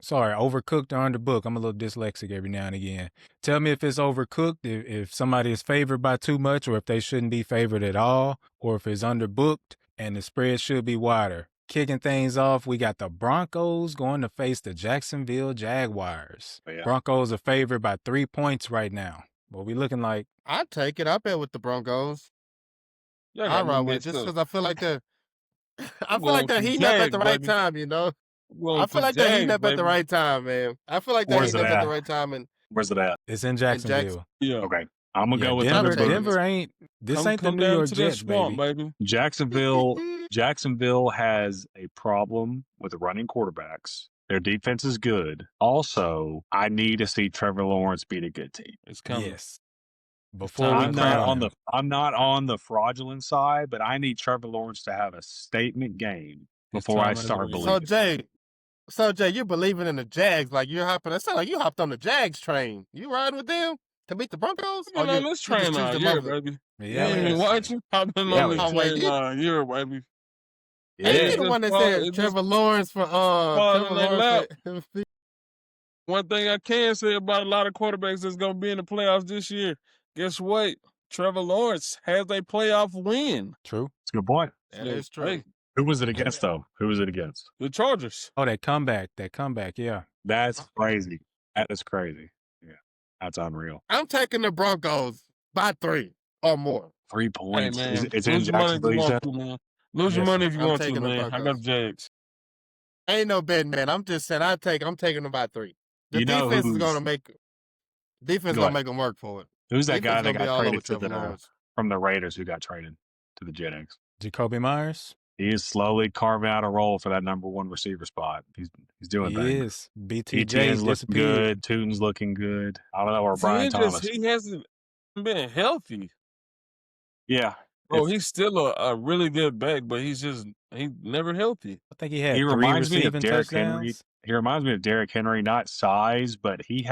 or underbooked. I'm a little dyslexic every now and again. Tell me if it's overcooked, if somebody is favored by too much, or if they shouldn't be favored at all, or if it's underbooked and the spread should be wider. Kicking things off, we got the Broncos going to face the Jacksonville Jaguars. Yeah. Broncos are favored by 3 points right now. What we looking like? I'd take it. I bet with the Broncos. yeah, I run with it just because I feel like they're heating up at the right time, I feel like they're heating up at the right time, man. I feel like they're heating up at the right time. And where's it at? It's in Jacksonville. Yeah. Okay. I'm going to go with Denver. underbooked. Denver ain't the New York Jets, baby. Jacksonville has a problem with running quarterbacks. Their defense is good. Also, I need to see Trevor Lawrence beat a good team. It's coming. Yes. Before I'm not on the fraudulent side, but I need Trevor Lawrence to have a statement game before I start believing. So Jay, you're believing in the Jags like you're hopping. It sounds like you hopped on the Jags train. You riding with them to beat the Broncos? Let's train all year, baby. Yeah, you ain't watching? I've been on the train all year, baby. Hey, you the one that said Trevor Lawrence for One thing I can say about a lot of quarterbacks that's going to be in the playoffs this year, guess what? Trevor Lawrence has a playoff win. True. That's a good point. That is true. Hey, Who was it against, though? Who was it against? The Chargers. Oh, that comeback, yeah. That's crazy. That is crazy. Yeah, that's unreal. I'm taking the Broncos by 3 or more. 3 points. Hey, man. It's in Lose your money if Jacksonville, you you want said? to, man. Lose your Yes, money sir. if you I'm want to, taking the man. I got Broncos. the Jags. Ain't no betting, man. I'm just saying I'm taking them by 3. The You know defense is who's- gonna make Go ahead. them work for it. Who's that Defense guy that gonna be got all over traded to Trevor Lawrence. from the Raiders who got traded to the Jets? Jacoby Myers. He is slowly carving out a role for that number 1 receiver spot. He's doing He things. is. BTJ's ETN's looking disappeared. good. Tootin's looking good. I don't know where See, Brian Thomas. he hasn't been healthy. Yeah. Bro, he's still a really good back, but he's never healthy. I think he had He 3 reminds me of receiving Derrick touchdowns. Henry. He reminds me of Derrick Henry, not size, but he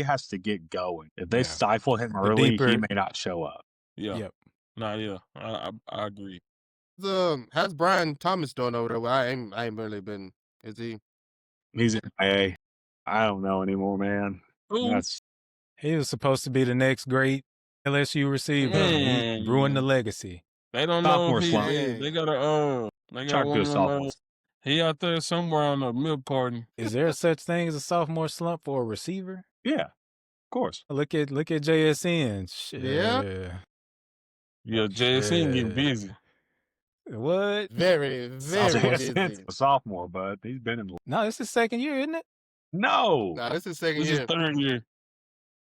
has to get going. If they Yeah. stifle him The early, deeper- he may not show up. Yeah. Yep. Nah, yeah. I agree. How's Brian Thomas doing over there? Well, I ain't really been. Is he? He's in IA. I don't know anymore, man. Who? That's He was supposed to be the next great LSU receiver. Man. He ruined the legacy. They don't know Sophomore if he slump. is. They got a Try got to one do a of them. sophomore. He out there somewhere on a milk carton. Is there such thing as a sophomore slump for a receiver? Yeah, of course. Look at JSN. Shit. Yeah. Yeah, JSN getting Shit. busy. What? Very JSN's busy. a sophomore, but he's been in. No, it's his second year, isn't it? No, Nah, this is second This is year. third year.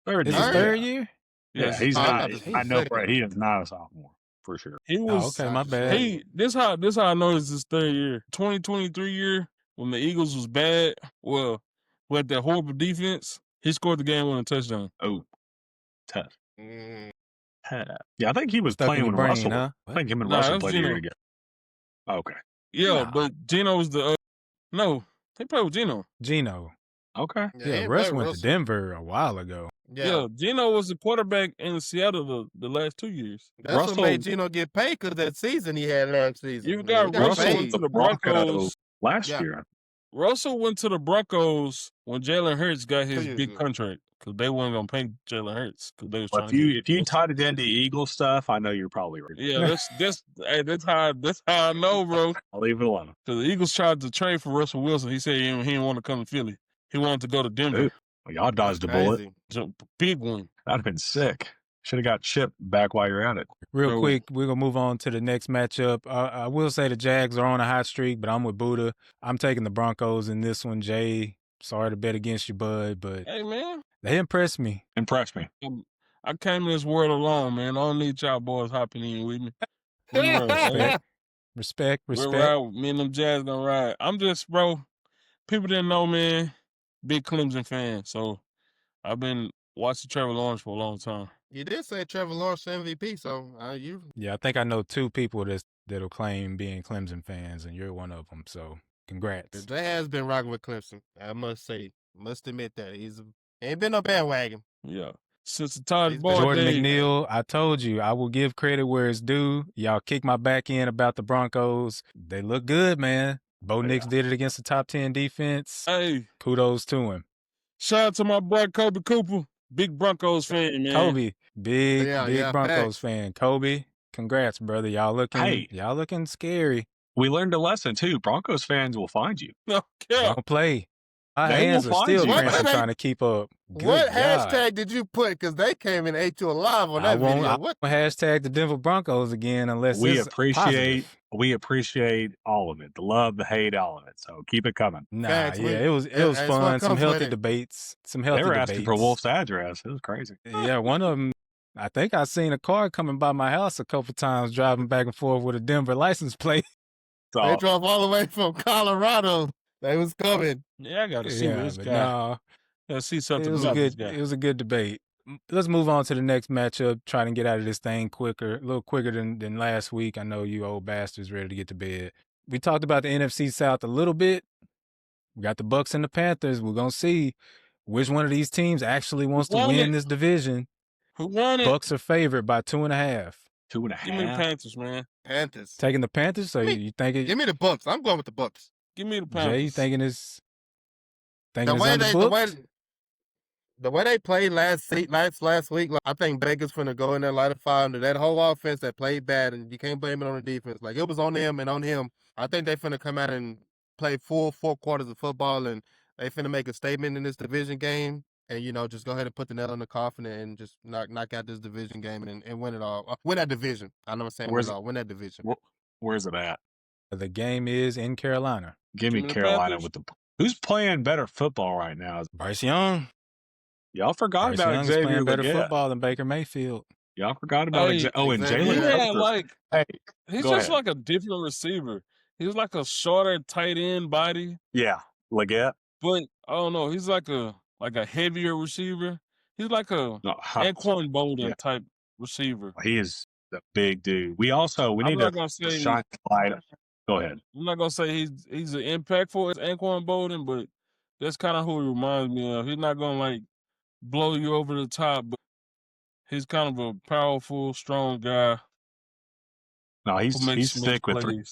third It's year. his third year? Yeah, Yes. he's Oh, I not. thought this was I know, second. Brett. He is not a sophomore for sure. He Oh, was okay, my bad. this how I know it's his third year. 2023 year when the Eagles was bad. Well, with that horrible defense, he scored the game-winning touchdown. Oh, tough. Mm, Yeah, I think he was Stuck in playing your when brain, Russell. huh? I think him and Nah, Russell that was played a year Geno. together. Okay. Yeah, Nah. but Geno was the no. He played with Geno. Geno. Okay. he Yeah, ain't Russ played went to Russell. Denver a while ago. Yeah, Geno was the quarterback in Seattle the last 2 years. That's Russell- what made Geno get paid because that season he had last season. You got He got Russell paid. went to the Bronco Broncos. last Yeah. year. Russell went to the Broncos when Jalen Hurts got his 2 years big ago. contract because they weren't gonna pay Jalen Hurts because they was But trying to get if you Russell. tied it into Eagle stuff, I know you're probably right. Yeah, that's how I know, bro. I'll leave it alone. Because the Eagles tried to trade for Russell Wilson. He said he didn't want to come to Philly. He wanted to go to Denver. Ooh. Well, y'all dodged a bullet. Crazy. So, big one. That'd have been sick. Should have got Chip back while you're at it. Real Bro. quick, we're going to move on to the next matchup. I will say the Jags are on a hot streak, but I'm with Buddha. I'm taking the Broncos in this one. Jay, sorry to bet against you, bud, but Hey, man. they impressed me. Impressed me. I came in this world alone, man. I don't need y'all boys hopping in with me. We ride. Respect. We ride. Me and them Jazz gonna ride. I'm just, bro, people didn't know, man, big Clemson fan. So I've been watching Trevor Lawrence for a long time. You did say Trevor Lawrence MVP, so you. Yeah, I think I know 2 people that'll claim being Clemson fans, and you're one of them. So congrats. Jay has been rocking with Clemson. I must admit that ain't been no bandwagon. Yeah. Since the Todd He's Boy been- Jordan days. McNeil, I told you, I will give credit where it's due. Y'all kick my back end about the Broncos. They look good, man. Bo Nix did it against the top 10 defense. Hey, Kudos to him. shout out to my boy Kobe Cooper, big Broncos fan, man. Kobe, big Yeah, Broncos facts. fan. Kobe, congrats, brother. Y'all looking scary. We learned a lesson too. Broncos fans will find you. No, yeah. Don't play. My They hands will are find still you. cramping What- trying to keep up. Good What God. hashtag did you put? Because they came and ate you alive on I that won't video. What? hashtag the Denver Broncos again unless We it's appreciate positive. all of it. The love, the hate, all of it. So keep it coming. Nah, Facts, yeah, we- it was that's what fun. Some comes healthy with it. debates. Some They healthy were debates. asking for Wolf's address. It was crazy. Yeah, one of them. I think I seen a car coming by my house a couple times, driving back and forth with a Denver license plate. So They drove all the way from Colorado. They was coming. Yeah, I gotta see Yeah, this but guy. nah, Gotta see something it was a about this good. guy. It was a good debate. Let's move on to the next matchup. Try to get out of this thing quicker, a little quicker than last week. I know you old bastards ready to get to bed. We talked about the NFC South a little bit. We got the Bucks and the Panthers. We're gonna see which one of these teams actually wants to won win it? this division. Who won it? Bucks are favored by 2.5. 2.5. Give me the Panthers, man. Panthers. Taking the Panthers, so Give me- you think it? Give me the Bucks. I'm going with the Bucks. Give me the Panthers. Jay, you thinking it's The on way the they, books? the way they played last week, like, I think Baker's finna go in there, light a fire under that whole offense that played bad, and you can't blame it on the defense. Like, it was on them and on him. I think they finna come out and play full 4 quarters of football, and they finna make a statement in this division game, and, just go ahead and put the nail in the coffin and just knock out this division game and win it all. Win that division. I know I'm saying win it all. Win that division. Where's it at? The game is in Carolina. Give me Carolina with the. Who's playing better football right now? Bryce Young. Y'all forgot Bryce about Young's Xavier playing better Legette. football than Baker Mayfield. Y'all forgot about and Jalen. Yeah, he's just like a different receiver. He's like a shorter, tight end body. Yeah, Legette. But I don't know. He's like a heavier receiver. He's like a Anquan Bolden type receiver. He is a big dude. We need to shine light. Go ahead. I'm not gonna say he's an impactful as Anquan Bolden, but that's kind of who he reminds me of. He's not gonna like blow you over the top, but he's kind of a powerful, strong guy. No, he's thick with three.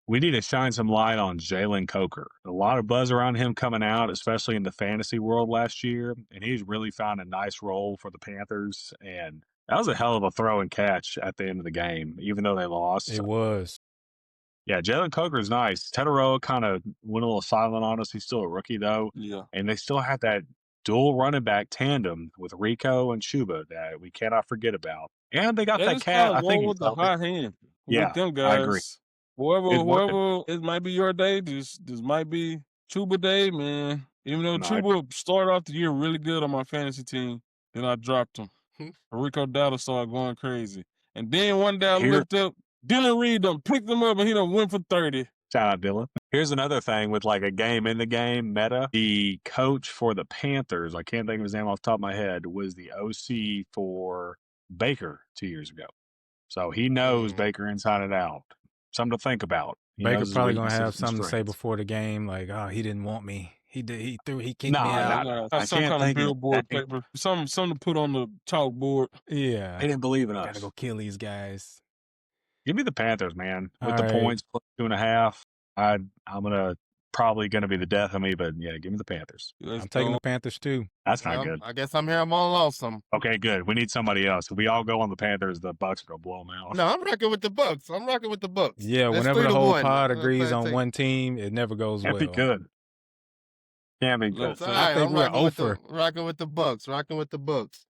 We need to shine some light on Jalen Coker. A lot of buzz around him coming out, especially in the fantasy world last year, and he's really found a nice role for the Panthers. And that was a hell of a throw and catch at the end of the game, even though they lost. It was. Yeah, Jalen Coker is nice. Teteroa kind of went a little silent on us. He's still a rookie, though. Yeah. And they still have that dual running back tandem with Rico and Chuba that we cannot forget about. And they got that cat. I think with the high hand. Yeah, with them guys. I agree. Whoever, it might be your day. This might be Chuba day, man. Even though Chuba started off the year really good on my fantasy team, then I dropped him. Rico Dowdle started going crazy. And then one day I looked up, Dylan Reed done picked him up and he done went for 30. Shout out, Dylan. Here's another thing with like a game in the game meta. The coach for the Panthers, I can't think of his name off the top of my head, was the OC for Baker 2 years ago. So he knows Baker inside and out. Something to think about. Baker's probably going to have something to say before the game, like, oh, he didn't want me. He kicked me out. Some kind of billboard paper. Something to put on the chalkboard. Yeah. They didn't believe in us. Got to go kill these guys. Give me the Panthers, man. With the points, plus 2.5. I'm probably gonna be the death of me, but yeah, give me the Panthers. I'm taking the Panthers too. That's not good. I guess I'm here. I'm all lonesome. Okay, good. We need somebody else. If we all go on the Panthers, the Bucks are gonna blow them out. No, I'm rocking with the Bucks. Yeah, whenever the whole pod agrees on one team, it never goes well. That'd be good. Can't be good. I think we're over. Rocking with the Bucks.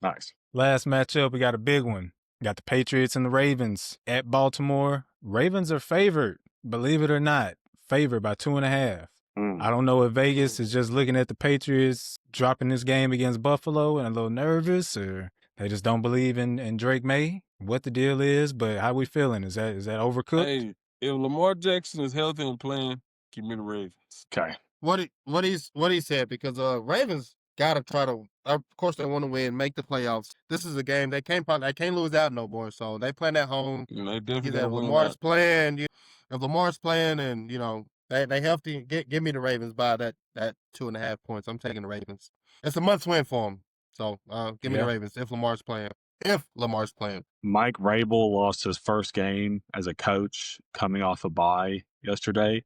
Nice. Last matchup, we got a big one. We got the Patriots and the Ravens at Baltimore. Ravens are favored, believe it or not, favored by 2.5. I don't know if Vegas is just looking at the Patriots dropping this game against Buffalo and a little nervous, or they just don't believe in Drake May, what the deal is, but how we feeling? Is that overcooked? Hey, if Lamar Jackson is healthy and playing, give me the Ravens. Okay. What he said, because Ravens gotta try to, of course they want to win, make the playoffs. This is a game they can't lose out no more. So they playing at home. They definitely if Lamar's playing, if Lamar's playing, and they healthy, give me the Ravens by that 2.5 points. I'm taking the Ravens. It's a must win for them. So give me the Ravens if Lamar's playing. Mike Vrabel lost his first game as a coach coming off a bye yesterday.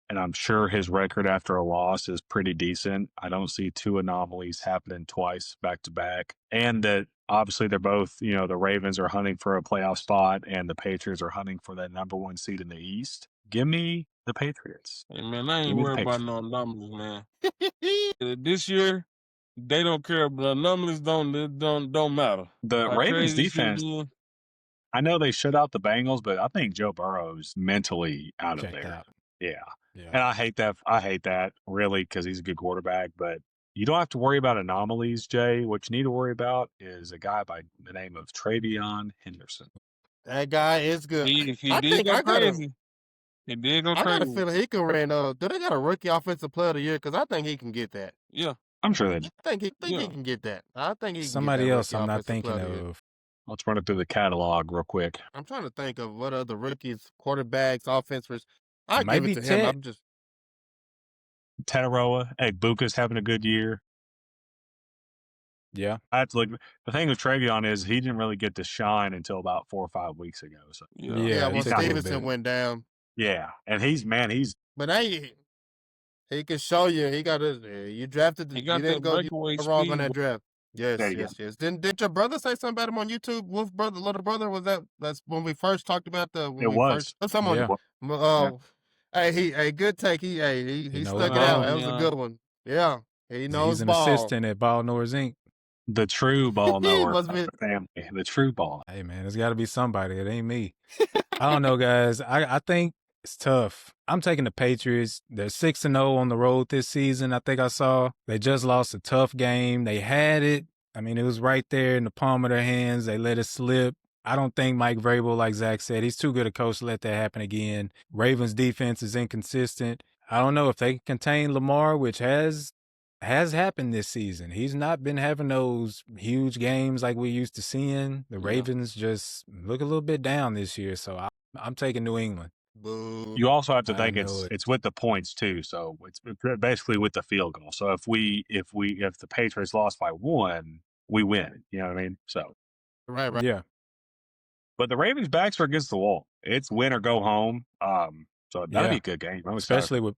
And I'm sure his record after a loss is pretty decent. I don't see two anomalies happening twice back to back. And that obviously they're both, the Ravens are hunting for a playoff spot and the Patriots are hunting for that number 1 seed in the East. Give me the Patriots. Hey, man, I ain't worried about no anomalies, man. This year, they don't care, but anomalies don't matter. The Ravens defense, I know they shut out the Bengals, but I think Joe Burrow's mentally out of there. Yeah. And I hate that really, because he's a good quarterback, but you don't have to worry about anomalies, Jay. What you need to worry about is a guy by the name of Travion Henderson. That guy is good. He did go crazy. I got a feeling he can run. Do they got a rookie offensive player of the year? Because I think he can get that. Yeah. I'm sure they do. I think he can get that. I think he can Somebody get that else I'm not thinking of. Let's run it through the catalog real quick. I'm trying to think of what other rookies, quarterbacks, offenses. I might give it be to him. Ted. I'm just Teteroa. Hey, Buka's having a good year. Yeah. I have to look. The thing with Travion is he didn't really get to shine until about 4 or 5 weeks ago. So when Stevenson went down. Yeah, and he's But He can show you. He got you drafted. He You got didn't that go breakaway wrong on speed. that draft. Yes, There you yes, yes. Didn't your brother say something about him on YouTube? Wolf brother, little brother, was that's when we first talked about It was. someone. Yeah. Hey, good take. He knows stuck it out. ball. That was a good one. Yeah, he knows He's an ball. assistant at Ball Noors Inc. The true ball knower Must of be- the family. The true ball. Hey, man, there's got to be somebody. It ain't me. I don't know, guys. I think it's tough. I'm taking the Patriots. They're 6-0 on the road this season. I think I saw they just lost a tough game. They had it. I mean, it was right there in the palm of their hands. They let it slip. I don't think Mike Vrabel, like Zach said, he's too good a coach to let that happen again. Ravens defense is inconsistent. I don't know if they can contain Lamar, which has happened this season. He's not been having those huge games like we used to seeing. The Ravens just look a little bit down this year, so I'm taking New England. Boo. You also have to I think know it. it's with the points too. So it's basically with the field goal. So if the Patriots lost by 1, we win. You know what I mean? So Right. Yeah. but the Ravens' backs are against the wall. It's win or go home. So that'll be a good game. I'm excited. Especially with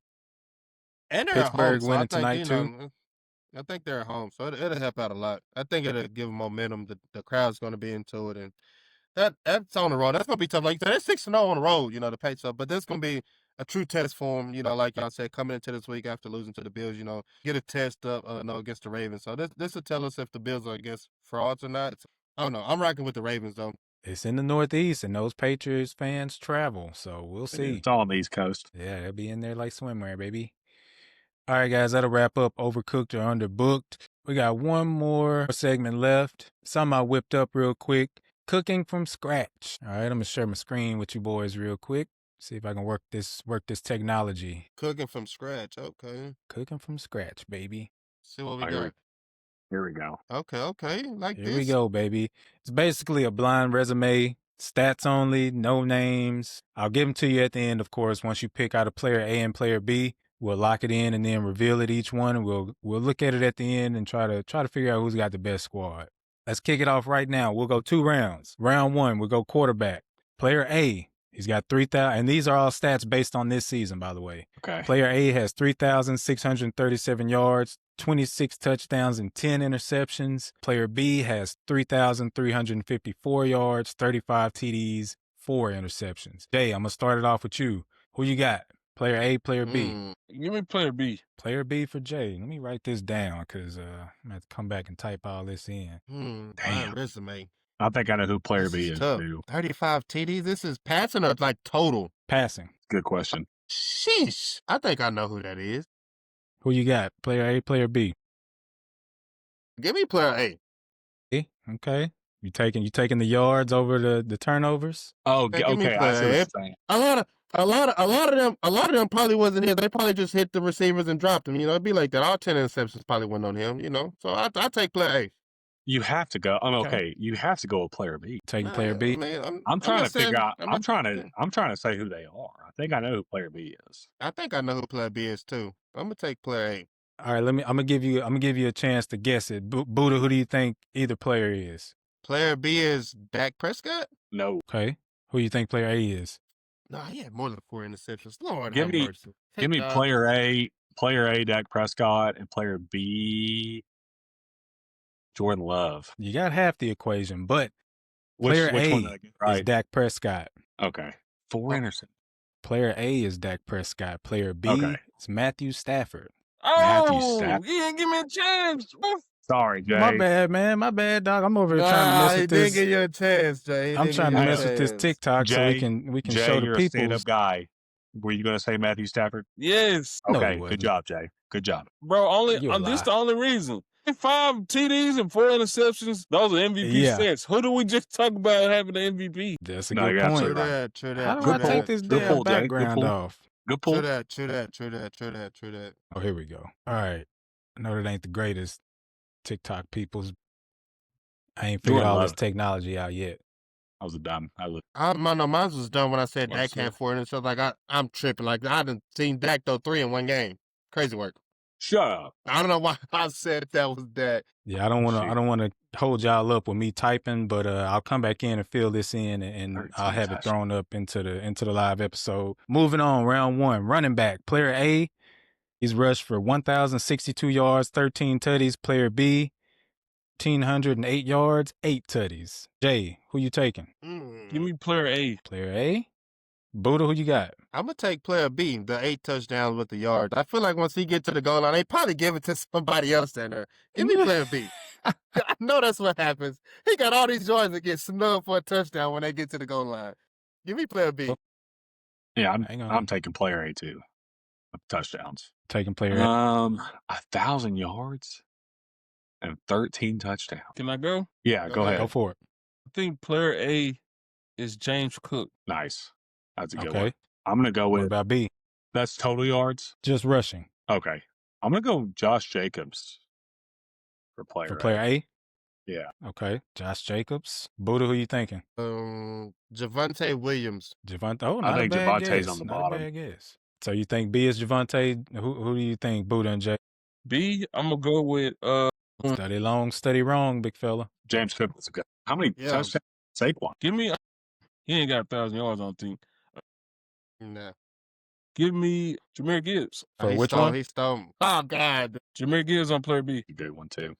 And they're at home, Pittsburgh so winning I think, tonight too. I think they're at home, so it'll help out a lot. I think it'll give them momentum. The crowd's going to be into it, and that's on the road. That's going to be tough. Like you said, they're 6-0 on the road, the Patriots. But this going to be a true test for them, like y'all said, coming into this week after losing to the Bills, get a test up against the Ravens. So this will tell us if the Bills are against frauds or not. I don't know. I'm rocking with the Ravens, though. It's in the Northeast, and those Patriots fans travel, so we'll see. It's all on the East Coast. Yeah, they'll be in there like swimwear, baby. All right, guys, that'll wrap up Overcooked or Underbooked. We got one more segment left. Something I whipped up real quick. Cooking from scratch. All right, I'm going to share my screen with you boys real quick. See if I can work this technology. Cooking from scratch. Okay. Cooking from scratch, baby. See what we got. Here we go. Okay. Like Here this. we go, baby. It's basically a blind resume. Stats only, no names. I'll give them to you at the end, of course. Once you pick out a player A and player B, we'll lock it in and then reveal it each one. And we'll look at it at the end and try to figure out who's got the best squad. Let's kick it off right now. We'll go 2 rounds. Round 1, we'll go quarterback. Player A, he's got 3,000, and these are all stats based on this season, by the way. Okay. Player A has 3,637 yards, 26 touchdowns, and 10 interceptions. Player B has 3,354 yards, 35 TDs, 4 interceptions. Jay, I'm going to start it off with you. Who you got? Player A, player B. Give me player B. Player B for Jay. Let me write this down because I'm going to have to come back and type all this in. Damn. Resume. I think I know who player This B is is tough. too. 35 TDs. This is passing or like total? Passing. Good question. Sheesh. I think I know who that is. Who you got? Player A, player B. Give me player A. Okay. You taking the yards over the turnovers? Oh, Hey, give me okay. I see what player you're A. saying. A lot of them probably wasn't here. They probably just hit the receivers and dropped them. It'd be like that. All 10 interceptions probably went on him. So I take player A. You have to go. Okay. Okay. You have to go with player B. Taking player B. Man, I'm trying to figure out. I'm I'm trying to say who they are. I think I know who player B is. I think I know who player B is too. I'm gonna take player A. All right, I'm gonna give you a chance to guess it. Buddha, who do you think either player is? Player B is Dak Prescott. No. Okay. Who you think player A is? No, he had more than 4 interceptions. Lord Give have me- mercy. Give me player A, Dak Prescott, and player B, Jordan Love. You got half the equation, but Which player one A did I get is right? Dak Prescott. Okay. 4 interceptions. Player A is Dak Prescott. Player B Okay. is Matthew Stafford. Oh, Stafford. you didn't give me a chance. Sorry, Jay. My bad, man. My bad, dog. I'm over here trying to mess he with didn't this. give you a chance, Jay. I'm trying to mess with this TikTok so we Jay, can Jay, show the you're a people. stand-up guy. Were you going to say Matthew Stafford? Yes, No, Okay, he good wasn't. job, Jay. Good job. bro. You a This lie. the only reason. 5 TDs and 4 interceptions. Those are MVP Yeah. stats. Who do we just talk about having the MVP? That's a No, good you're point. absolutely right. True How that. do I Good take pull. this Good damn pull, Jay. Good background pull. off? Good pull. True that. Oh, here we go. All right. I know that ain't the greatest TikTok people's. I ain't figured Jordan all Love. this technology out yet. I was a dumb. Mine was done when I said What's Dak had up? 4 interceptions. Like I'm tripping. Like I done seen Dak throw 3 in one game. Crazy work. Shut up. I don't know why I said that was that. Yeah, I don't want Shoot. to hold y'all up with me typing, but I'll come back in and fill this in, and 13 I'll have it touchdowns. thrown up into the live episode. Moving on, round 1, running back. Player A He's rushed for 1,062 yards, 13 tutties. Player B, 1,508 yards, 8 tutties. Jay, who you taking? Give me player A. Player A? Buddha, who you got? I'm gonna take player B, the 8 touchdowns with the yards. I feel like once he get to the goal line, they probably give it to somebody else in there. Give me player B. I know that's what happens. He got all these yards that get snubbed for a touchdown when they get to the goal line. Give me player B. Yeah, Hang on. I'm taking player A too. Touchdowns. Taking player A. 1,000 yards and 13 touchdowns. Can I go? Yeah, go Go ahead. for it. I think player A is James Cook. Nice. That's a good Okay. one. I'm gonna go What with about B? that's total yards. Just rushing. Okay. I'm gonna go Josh Jacobs for player For player A? Yeah. Okay. Josh Jacobs. Buddha, who you thinking? Javonte Williams. Javonte. Oh, not I think a bad Javonte's guess. on the Not bottom. a bad guess. So you think B is Javonte? Who do you think, Buddha and Jay? B, I'm gonna go with Study long, study wrong, big fella. James Cook was a good. How many Yeah. touchdowns? Saquon. give me. He ain't got 1,000 yards, I don't think. Nah. Give me Jameer Gibbs. For He which stole- one? He stole. Oh God, Jameer Gibbs on player B. A good one too.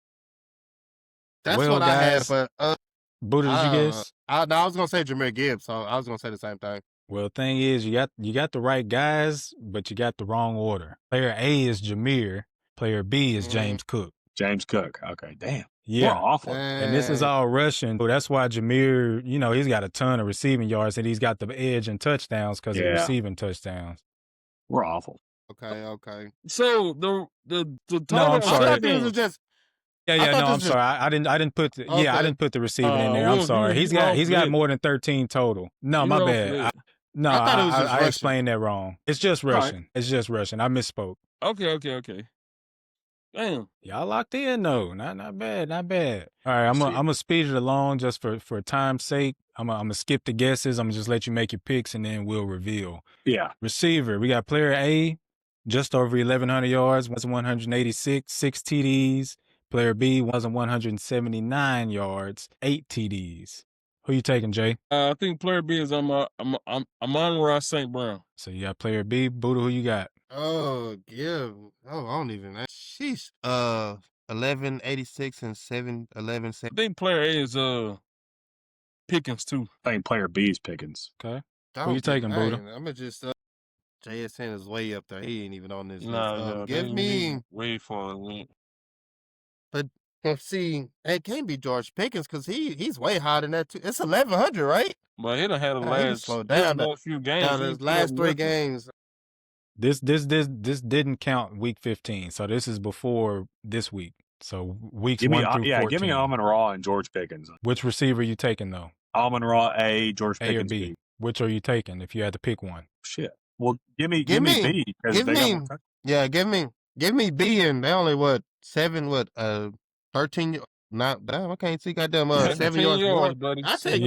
that's Well, what I had. guys, But Buddha, did you guess? I was gonna say Jameer Gibbs, so I was gonna say the same thing. Well, thing is, you got the right guys, but you got the wrong order. Player A is Jameer. Player B is James Cook. James Cook. Okay, damn. Yeah. We're awful. And this is all Russian. So that's why Jameer, he's got a ton of receiving yards and he's got the edge in touchdowns because of Yeah. receiving touchdowns. We're awful. Okay. So the No, total. I'm sorry. I thought this was just. Yeah, I yeah, thought no, I'm this was- sorry. I didn't put the I Okay. didn't put the receiving in there. I'm well, sorry. you He's wrong got for more that. than 13 total. No, You my wrong for bad. that. No, I thought it was just I Russian. explained that wrong. It's just right. Russian. It's just Russian. I misspoke. Okay. Damn. Y'all locked in though. Not bad. All right, I'm gonna speed it along just for time's sake. I'm gonna skip the guesses. I'm gonna just let you make your picks and then we'll reveal. Yeah. Receiver, we got player A, just over 1,100 yards, 186, 6 TDs. Player B was 179 yards, 8 TDs. Who you taking, Jay? I think player B is I'm Amon-Ra St. Brown. So you got player B. Buddha, who you got? Oh yeah. Oh, I don't even. Sheesh. 1186 and 711. I think player A is Pickens too. I think player B is Pickens. Okay. Who you taking, Buddha? I'm gonna just. JSN is way up there. He ain't even on this Nah, list. no, Give me. way far away. See, it can't be George Pickens because he's way higher than that too. It's 1,100, right? But he done had a He can last slow down. last few games. Now his last 3 games. This didn't count week 15, so this is before this week. So weeks 1 through 14. Give me Amon-Ra and George Pickens. Which receiver are you taking though? Amon-Ra A, George A or Pickens B? Which are you taking if you had to pick one? Shit. Well, give me Give me- B because give they got me- more touchdowns. Yeah, give me B and they only 13. Not damn, I can't see goddamn 7 yards more. buddy. I take-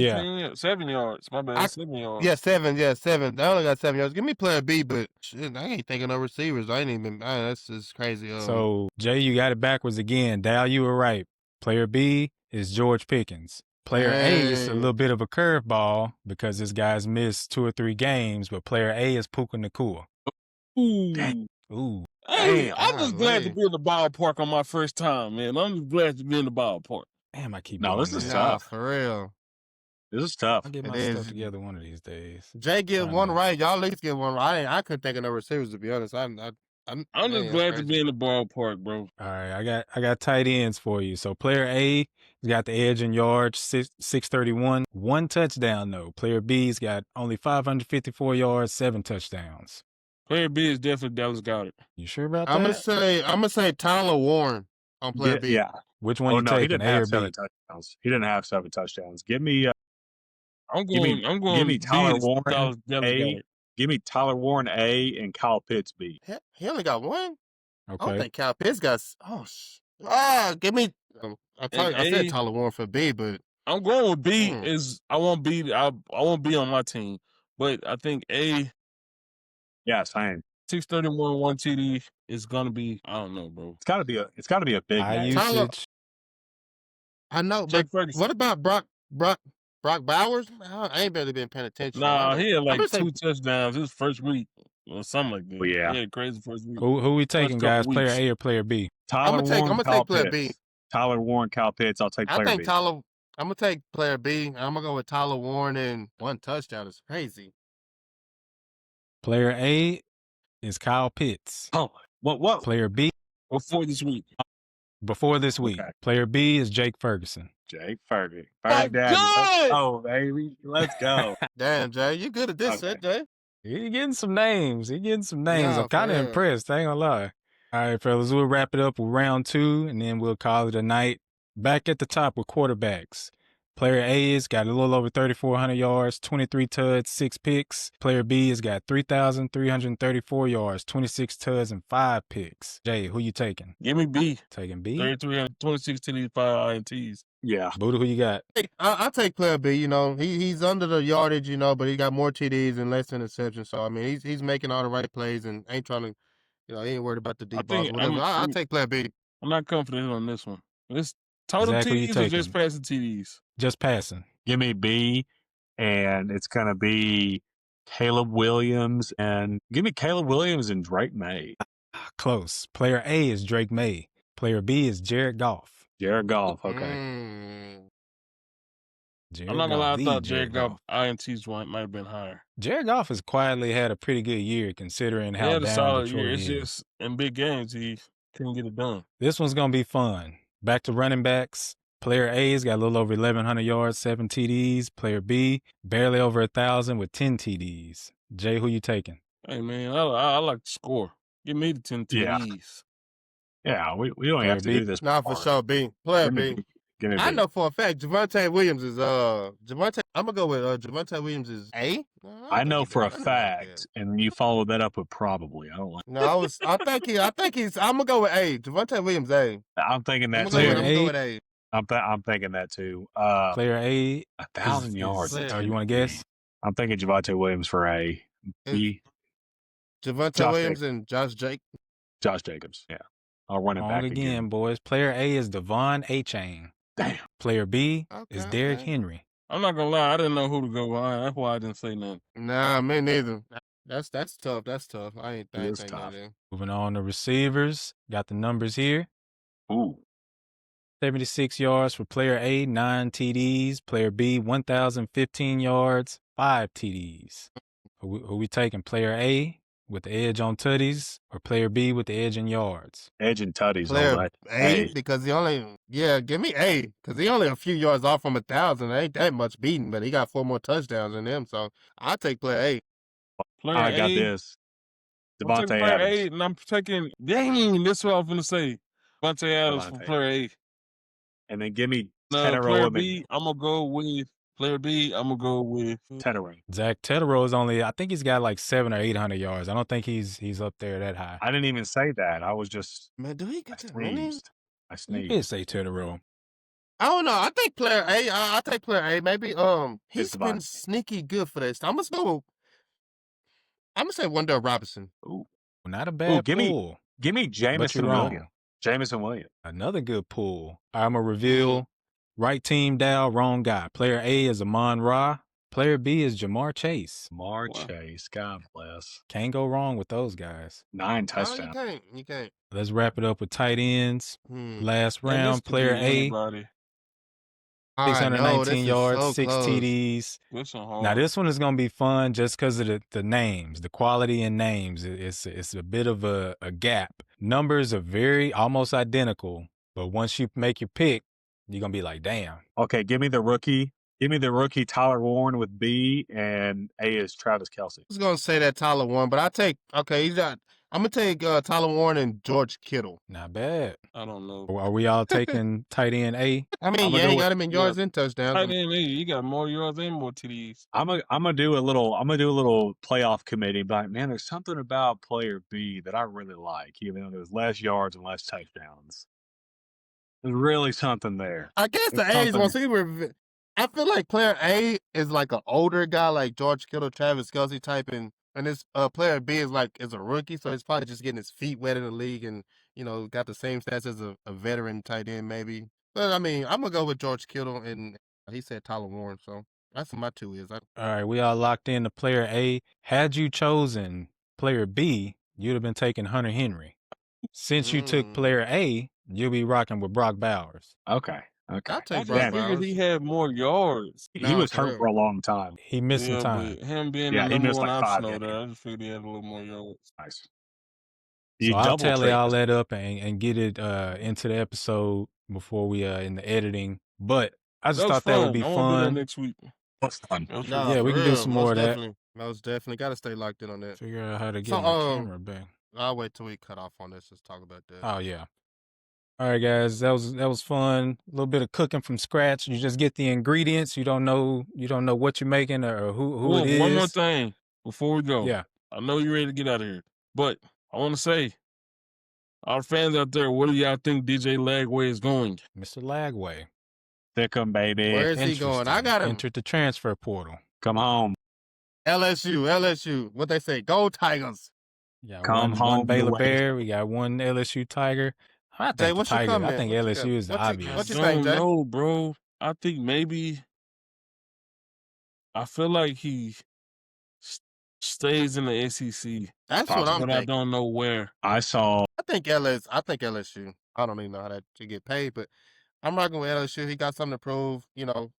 7 yards. My bad. 7 yards. Yeah, 7. They only got 7 yards. Give me player B, but shit, I ain't thinking no receivers. I ain't even. That's just crazy. So Jay, you got it backwards again. Dal, you were right. Player B is George Pickens. Player A is a Hey. little bit of a curveball because this guy's missed 2 or 3 games, but player A is Puka Nacua. Ooh. Dang. Ooh. Hey, Damn, I'm just glad to golly. be in the ballpark on my first time, man. I'm just glad to be in the ballpark. Damn, I keep No, doing this is that. nah, tough. for real. This is tough. I'll get It my is. stuff together one of these days. Jay get Trying one to- right. Y'all at least get one right. I couldn't think of no receivers to be honest. I'm just man, glad that's to be in the ballpark, bro. All right, I got tight ends for you. So player A has got the edge in yards, 631, 1 touchdown though. Player B's got only 554 yards, 7 touchdowns. Player B is definitely Dallas Goedert. You sure about I'm that? gonna say Tyler Warren on player B. Yeah. Which one Oh, you no, he taking, didn't A or have B? 7 touchdowns. He didn't have 7 touchdowns. Give me I'm Give me- going. I'm going. give me B Tyler is Warren, Dallas A. Goedert. Give me Tyler Warren A and Kyle Pitts B. He only got one. I don't Okay. think Cal Pitts got. Give me. I said A- Tyler Warren for B, but I'm going with B. Hmm. Is I want B. I want B on my team, but I think A Yeah, same. 631 1 TD is gonna be. I don't know, bro. It's got to be a big High game. Tyler- usage. I know. Jake But Ferguson. what about Brock Bowers? I ain't barely been paying attention. Nah, he had like gonna say- 2 touchdowns his first week. or something like that. Well, yeah. Yeah, crazy first week. Who we taking, couple guys? Player weeks. A or player B? Tyler I'm Warren, gonna Kyle take player Pitts. B. Tyler Warren, Kyle Pitts. I'll take I player think B. Tyler. I'm gonna take player B. I'm gonna go with Tyler Warren and 1 touchdown is crazy. Player A is Kyle Pitts. Oh, what? Player B Before this week. before this week. Okay. Player B is Jake Ferguson. Jake Fergie. My God! Oh, baby. Let's go. Damn, Jay, you good at this, Okay. Jay? He getting some names. Yeah, I'm kind of for real. impressed. I ain't gonna lie. All right, fellas, we'll wrap it up with round 2, and then we'll call it a night. Back at the top with quarterbacks. Player A has got a little over 3,400 yards, 23 tuds, 6 picks. Player B has got 3,334 yards, 26 tuds, and 5 picks. Jay, who you taking? Give me B. Taking B? 3,326 TDs, 5 INTs. Yeah. Buddha, who you got? I'll take player B. You know, he's under the yardage, you know, but he got more TDs and less interceptions. So I mean, he's making all the right plays and ain't trying to, you know, he ain't worried about the deep balls or whatever. I'll take player B. I'm not confident on this one. It's total Zach, who you TDs or just taking? passing TDs? Just passing. Give me B, and it's going to be Caleb Williams. And give me Caleb Williams and Drake May. Close. Player A is Drake May. Player B is Jared Goff. Jared Goff. Okay. Jared I'm not gonna lie, I Goff, thought Jared Goff INTs might have been higher. Jared Goff has quietly had a pretty good year considering He how had a down solid Detroit year. It's is. just in big games he couldn't get it done. This one's going to be fun. Back to running backs. Player A's got a little over 1,100 yards, 7 TDs. Player B, barely over 1,000 with 10 TDs. Jay, who you taking? Hey man, I like to score. Give me the 10 Yeah. TDs. Yeah, we don't Player have to B? do this. Nah, for sure, B. Player Give me B. Give me I B. know for a fact Javonte Williams is I'm gonna go with Javonte Williams is A. I know for a fact, and you followed that up with probably. I don't like. No, I think he's. I'm gonna go with A. Javonte Williams A. I'm thinking I'm that gonna Player go too. with A. I'm thinking that too. Player A 1,000 yards. Oh, you want to guess? I'm thinking Javonte Williams for A. B. Javonte Josh Williams and Josh Jacobs. Yeah. I'll run it Wrong back again, boys. Player A is Devon Achane. Damn. Player B is Okay, Derrick okay. Henry. I'm not gonna lie, I didn't know who to go on. That's why I didn't say nothing. Nah, me neither. That's tough. That's tough. I ain't It think is that tough. in. Moving on to receivers. Got the numbers here. Ooh. 76 yards for player A, 9 TDs. Player B, 1,015 yards, 5 TDs. Who we taking? Player A with the edge on tutties or player B with the edge in yards? Edge and tutties. Player All right. A because give me A because he only a few yards off from 1,000. Ain't that much beating, but he got 4 more touchdowns than him. So I'll take player A. Player I got A, this. I'm Devontae taking player Adams. A, and I'm taking. Dang, this is what I was gonna say. Devontae Adams for Devontae. player A. And then give me Player Teterow B, I'm gonna go with player B. I'm gonna go with Teterow. Zach Teterow is only, I think he's got like 700 or 800 yards. I don't think he's up there that high. I didn't even say that. I was just Man, do he I get that running? sneezed. I You sneezed. did say Teterow. I don't know. I think player A. I take player A. Maybe he's It's been Devontae. sneaky good for this. I'm gonna say Wendell Robinson. Ooh. Not a bad give me- pull. Give me But Jameson you're wrong. Williams. Jameson Williams. Another good pull. I'm going to reveal right team dial, wrong guy. Player A is Amon Ra. Player B is Jamar Chase. Mar Wow. Chase. God bless. Can't go wrong with those guys. 9 No, you touchdowns. can't. You can't. Let's wrap it up with tight ends. Last Man, this round, could player be A, anybody. I know, 619 this is yards, so 6 close. TDs. This one hard. Now, this one is going to be fun just because of the names, the quality in names. It's a bit of a gap. Numbers are very almost identical, but once you make your pick, you're going to be like, damn. Okay, give me the rookie. Give me the rookie Tyler Warren with B, and A is Travis Kelce. I was gonna say that Tyler Warren, but I'm gonna take Tyler Warren and George Kittle. Not bad. I don't know. Are we all taking tight end A? I mean, I'ma yeah, go he with- got him in yards and touchdowns. Tight end, you got more yards and more TDs. I'm gonna do a little playoff committee, but man, there's something about player B that I really like, even though there's less yards and less touchdowns. There's really something there. I guess the It's A's want something- to see. I feel like player A is like an older guy, like George Kittle, Travis Kelce type, and this player B is a rookie, so he's probably just getting his feet wet in the league, and got the same stats as a veteran tight end maybe. But I mean, I'm gonna go with George Kittle, and he said Tyler Warren, so that's what my 2 is. All right, we all locked in to player A. Had you chosen player B, you'd have been taking Hunter Henry. Since you took player A, you'll be rocking with Brock Bowers. Okay. I'll I take just Brock figured Bowers. he had more yards. He No, was for hurt real. for a long time. He missed some Yeah, time. but him being Yeah, the he number missed one like option 5 over there, games. I just figured he had a little more yards. Nice. So You I'll double tally trade all this. that up and get it into the episode before we in the editing. But I just That was thought that would fun. be I want to do that fun. next week. What's fun? That was No, Yeah, for we can do real. some more of that. Most definitely. Got to stay locked in on that. Figure out how to get So, my camera back. I'll wait till we cut off on this. Let's talk about that. Oh yeah. All right, guys, that was fun. A little bit of cooking from scratch. You just get the ingredients. You don't know what you're making or who it is. One more thing before we go. Yeah. I know you're ready to get out of here, but I want to say, our fans out there, where do y'all think DJ Lagway is going? Mr. Lagway. Thick 'em, baby. Where is he going? I got him. Entered the transfer portal. Come home. LSU. What they say? Go Tigers. Yeah, Come one home, Baylor you Bear. We got one LSU Tiger. I think Jay, the what's your Tiger. comment? I think What you LSU got? is the What you- obvious. what you I think, don't Jay? know, bro. I think maybe. I feel like he stays in the SEC, That's what I'm but I thinking. don't know where. I saw I think LSU. I don't even know how that to get paid, but I'm rocking with LSU. He got something to prove. You know,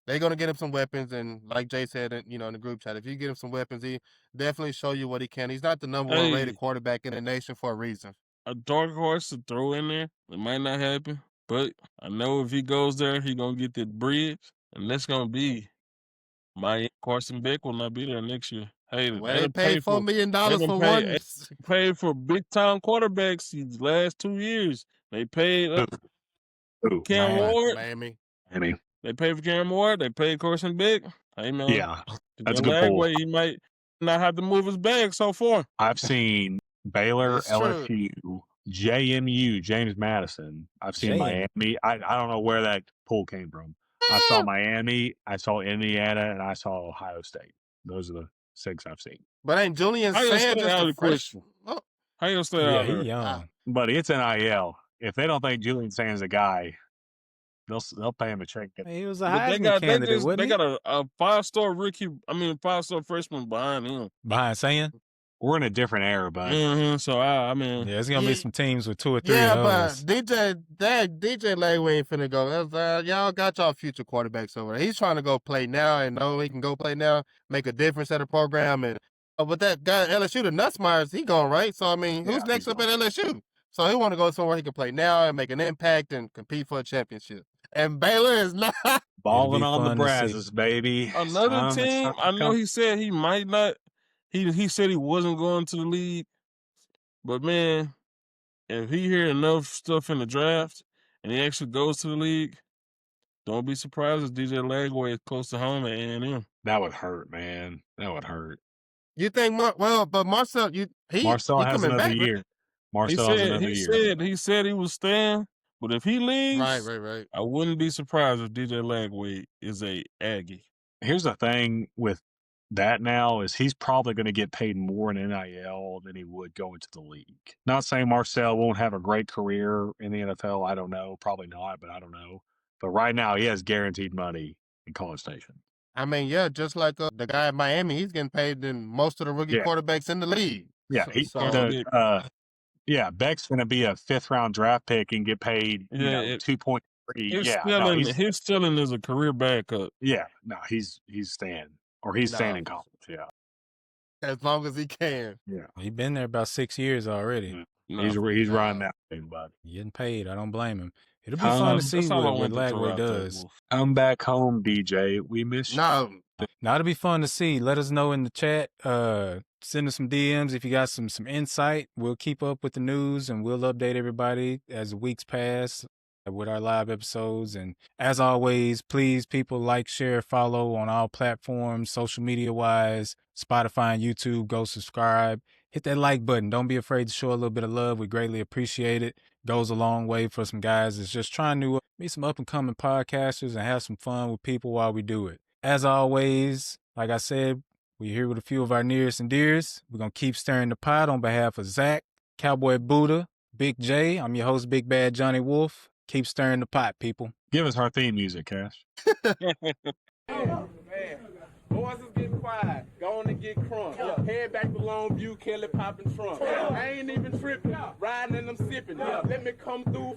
they're gonna get him some weapons, and like Jay said, in the group chat, if you get him some weapons, he definitely show you what he can. He's not the number one rated quarterback in the nation for a reason. A dark horse to throw in there. It might not happen, but I know if he goes there, he gonna get that bridge, and that's gonna be my Carson Beck will not be there next year. Hey, Well, they they paid $4 million for pay- one. paid for big time quarterbacks these last 2 years. They paid Ooh, Cam Ward. Miami. Miami. They paid for Cam Ward. They paid Carson Beck. Hey man, Yeah, that's a the good pull. Lagway, he might not have to move his bag so far. I've seen Baylor, It's true. LSU, JMU, James Madison. I've seen JMU. Miami. I don't know where that pull came from. I saw Miami, I saw Indiana, and I saw Ohio State. Those are the 6 I've seen. But ain't Julian How you Sand stay just out a of the fresh? question? Oh, How you gonna stay Yeah, out he there? young. But it's NIL. If they don't think Julian Sand's a guy, they'll pay him a check. He was a But Heisman candidate, wasn't they he? got a 5-star rookie. I mean, 5-star freshman behind him. Behind saying? We're in a different era, but So I mean, Yeah, it's gonna be Yeah. some teams with 2 or 3 yeah, of but those. DJ Lagway ain't finna go. Y'all got y'all future quarterbacks over there. He's trying to go play now and know he can go play now, make a difference at a program. And but that guy LSU, the Nussmeyers, he gone right. So I mean, who's Yeah, next he's up at LSU? So he want to go somewhere he can play now and make an impact and compete for a championship. And Baylor is not. balling be on the fun to see. brasses, baby. another It's team. time to I know come. he said he might not. He said he wasn't going to the league, but man, if he hear enough stuff in the draft and he actually goes to the league, don't be surprised if DJ Lagway is close to home at A&M. That would hurt, man. That would hurt. You think but Marcel, he Marcel has coming another back, year. He Marcel has said another he year. said he was staying, but if he leaves, Right. I wouldn't be surprised if DJ Lagway is a Aggie. Here's the thing with that now is he's probably going to get paid more in NIL than he would go into the league. Not saying Marcel won't have a great career in the NFL. I don't know. Probably not, but I don't know. But right now he has guaranteed money in College Station. I mean, yeah, just like the guy at Miami, he's getting paid than most of the rookie Yeah. quarterbacks in the league. Yeah, Beck's going to be a 5th-round draft pick and get paid, Yeah, 2.3. His stealing is a career backup. He's staying, or he's staying in college. Yeah, as long as he can. yeah. He been there about 6 years already. Yeah. He's running that thing, bud. Getting paid. I don't blame him. It'll be fun to see That's all I what wanted to throw Lagway out there, does. Wolf. Come back home, DJ. We miss you. No, Now it'll be fun to see. Let us know in the chat. Send us some DMs if you got some insight. We'll keep up with the news and we'll update everybody as the weeks pass with our live episodes. And as always, please, people, like, share, follow on all platforms, social media wise, Spotify and YouTube. Go subscribe. Hit that like button. Don't be afraid to show a little bit of love. We greatly appreciate it. Goes a long way for some guys that's just trying to be some up and coming podcasters and have some fun with people while we do it. As always, like I said, we're here with a few of our nearest and dearest. We're going to keep stirring the pot on behalf of Zach, Cowboy Buddha, Big J. I'm your host, Big Bad Johnny Wolf. Keep stirring the pot, people. Give us our theme music, Cash. Man, boys is getting quiet. Go on and get crunk. Head back to Longview, Kelly popping trunk. I ain't even tripping. Riding and I'm sipping. Let me come through.